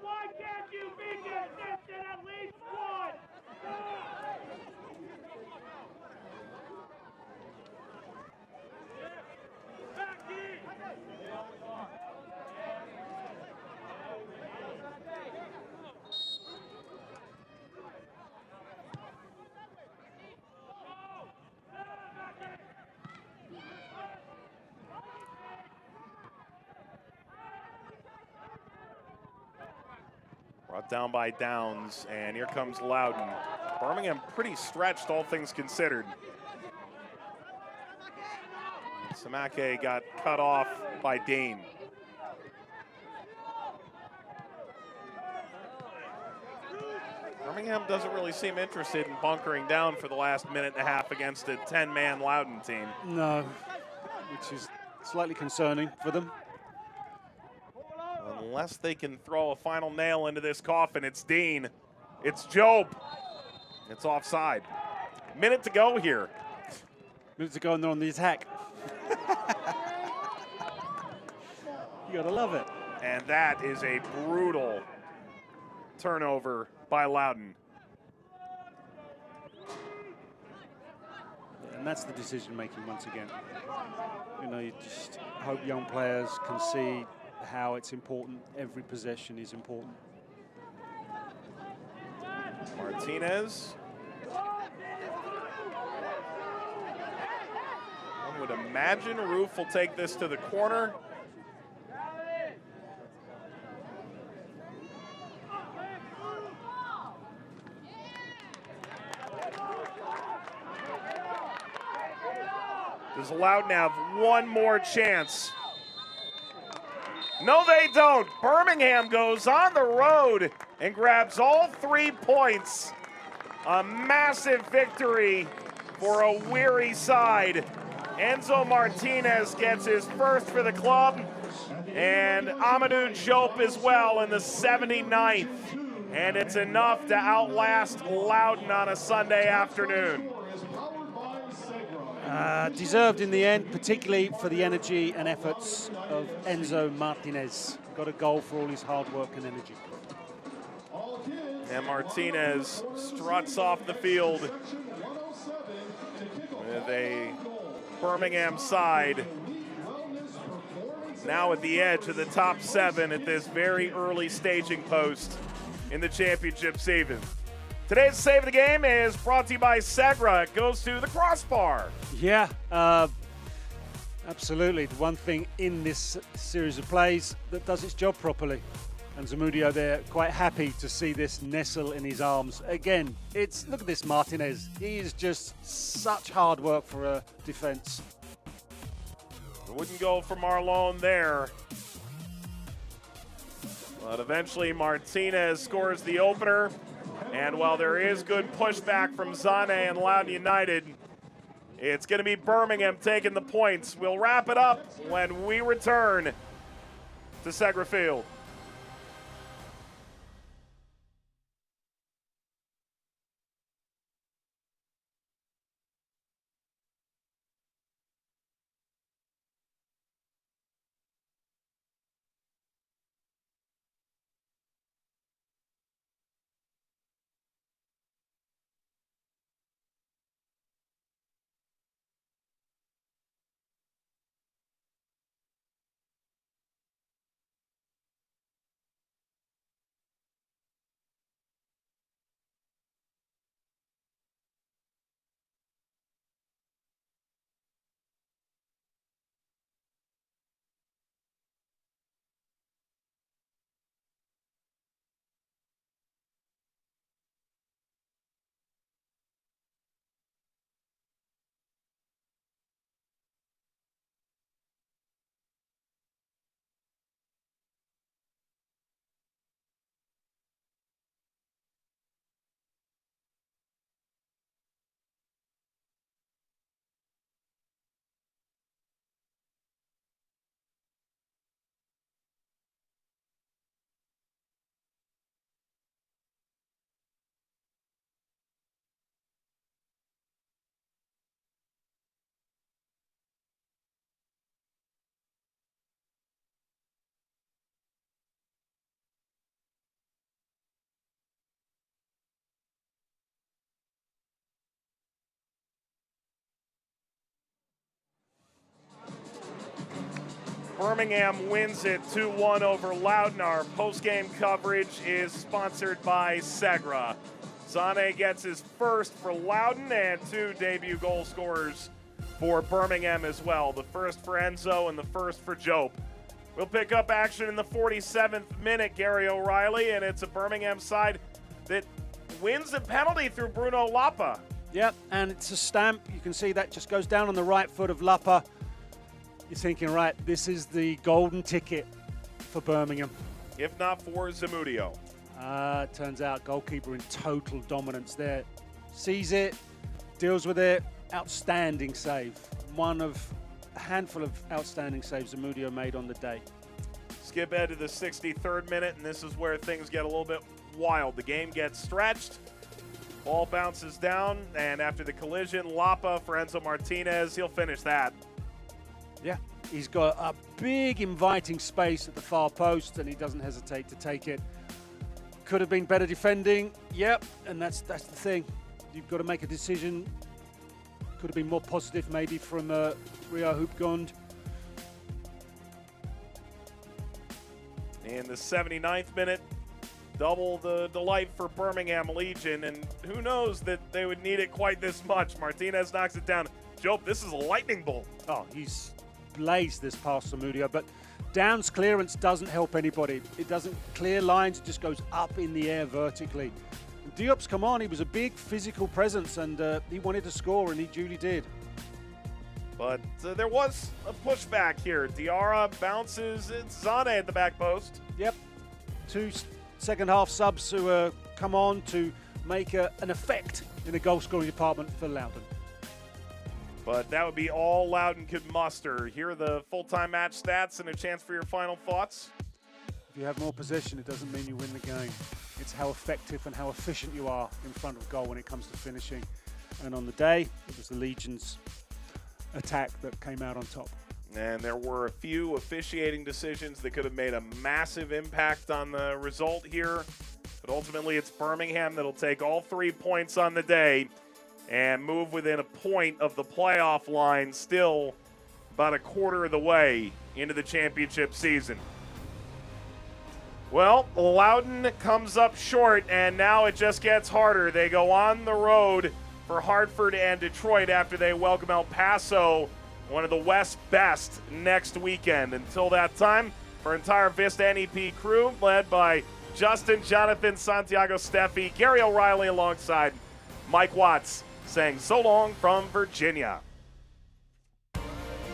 Why can't you be consistent at least once? Back in. Brought down by Downs, and here comes Loudoun. Birmingham pretty stretched, all things considered. Samake got cut off by Dane. Birmingham doesn't really seem interested in bunkering down for the last minute and a half against a 10-man Loudoun team. No, which is slightly concerning for them. Unless they can throw a final nail into this coffin, it's Dean. It's Job. It's offside. Minute to go here. Minute to go and they're on the attack. You gotta love it. And that is a brutal turnover by Loudoun. And that's the decision making once again. You know, you just hope young players can see how it's important. Every possession is important. Martinez. One would imagine Roof will take this to the corner. Does Loudoun have one more chance? No, they don't. Birmingham goes on the road and grabs all 3 points. A massive victory for a weary side. Enzo Martinez gets his first for the club, and Amadou Diop as well in the 79th. And it's enough to outlast Loudoun on a Sunday afternoon. Deserved in the end, particularly for the energy and efforts of Enzo Martinez. Got a goal for all his hard work and energy. And Martinez struts off the field with a Birmingham side now at the edge of the top 7 at this very early staging post in the championship season. Today's Save of the Game is brought to you by Segra. It goes to the crossbar. Yeah, absolutely. The one thing in this series of plays that does its job properly. And Zamudio there quite happy to see this nestle in his arms. Again, look at this Martinez. He is just such hard work for a defense. Wouldn't go for Marlon there. But eventually Martinez scores the opener. And while there is good pushback from Zane and Loudoun United, it's going to be Birmingham taking the points. We'll wrap it up when we return to Segra Field. Birmingham wins it 2-1 over Loudoun. Our post-game coverage is sponsored by Segra. Zane gets his first for Loudoun and 2 debut goal scorers for Birmingham as well. The first for Enzo and the first for Jope. We'll pick up action in the 47th minute, Gary O'Reilly, and it's a Birmingham side that wins the penalty through Bruno Lappa. Yep, and it's a stamp. You can see that just goes down on the right foot of Lappa. You're thinking, right, this is the golden ticket for Birmingham. If not for Zamudio. Turns out goalkeeper in total dominance there. Sees it, deals with it. Outstanding save. One of a handful of outstanding saves Zamudio made on the day. Skip ahead to the 63rd minute, and this is where things get a little bit wild. The game gets stretched. Ball bounces down, and after the collision, Lappa for Enzo Martinez. He'll finish that. Yeah, he's got a big inviting space at the far post, and he doesn't hesitate to take it. Could have been better defending. Yep, and that's the thing. You've got to make a decision. Could have been more positive maybe from Rio Hoopgond. In the 79th minute, double the delight for Birmingham Legion, and who knows that they would need it quite this much. Martinez knocks it down. Jope, this is a lightning bolt. Oh, he's blazed this past Zamudio, but Down's clearance doesn't help anybody. It doesn't clear lines, it just goes up in the air vertically. And Diop's come on, he was a big physical presence, and he wanted to score, and he duly did. But there was a pushback here. Diarra bounces, it's Zane at the back post. Yep, 2 second half subs who come on to make an effect in the goal scoring department for Loudoun. But that would be all Loudoun could muster. Here are the full-time match stats and a chance for your final thoughts. If you have more possession, it doesn't mean you win the game. It's how effective and how efficient you are in front of goal when it comes to finishing. And on the day, it was the Legion's attack that came out on top. And there were a few officiating decisions that could have made a massive impact on the result here. But ultimately, it's Birmingham that'll take all 3 points on the day and move within a point of the playoff line, still about a quarter of the way into the championship season. Well, Loudoun comes up short, and now it just gets harder. They go on the road for Hartford and Detroit after they welcome El Paso, one of the West's best, next weekend. Until that time, for entire Vista NEP crew, led by Justin, Jonathan, Santiago Steffi, Gary O'Reilly alongside Mike Watts, saying so long from Virginia.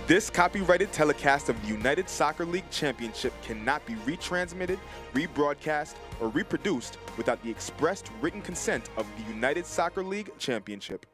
This copyrighted telecast of the United Soccer League Championship cannot be retransmitted, rebroadcast, or reproduced without the expressed written consent of the United Soccer League Championship.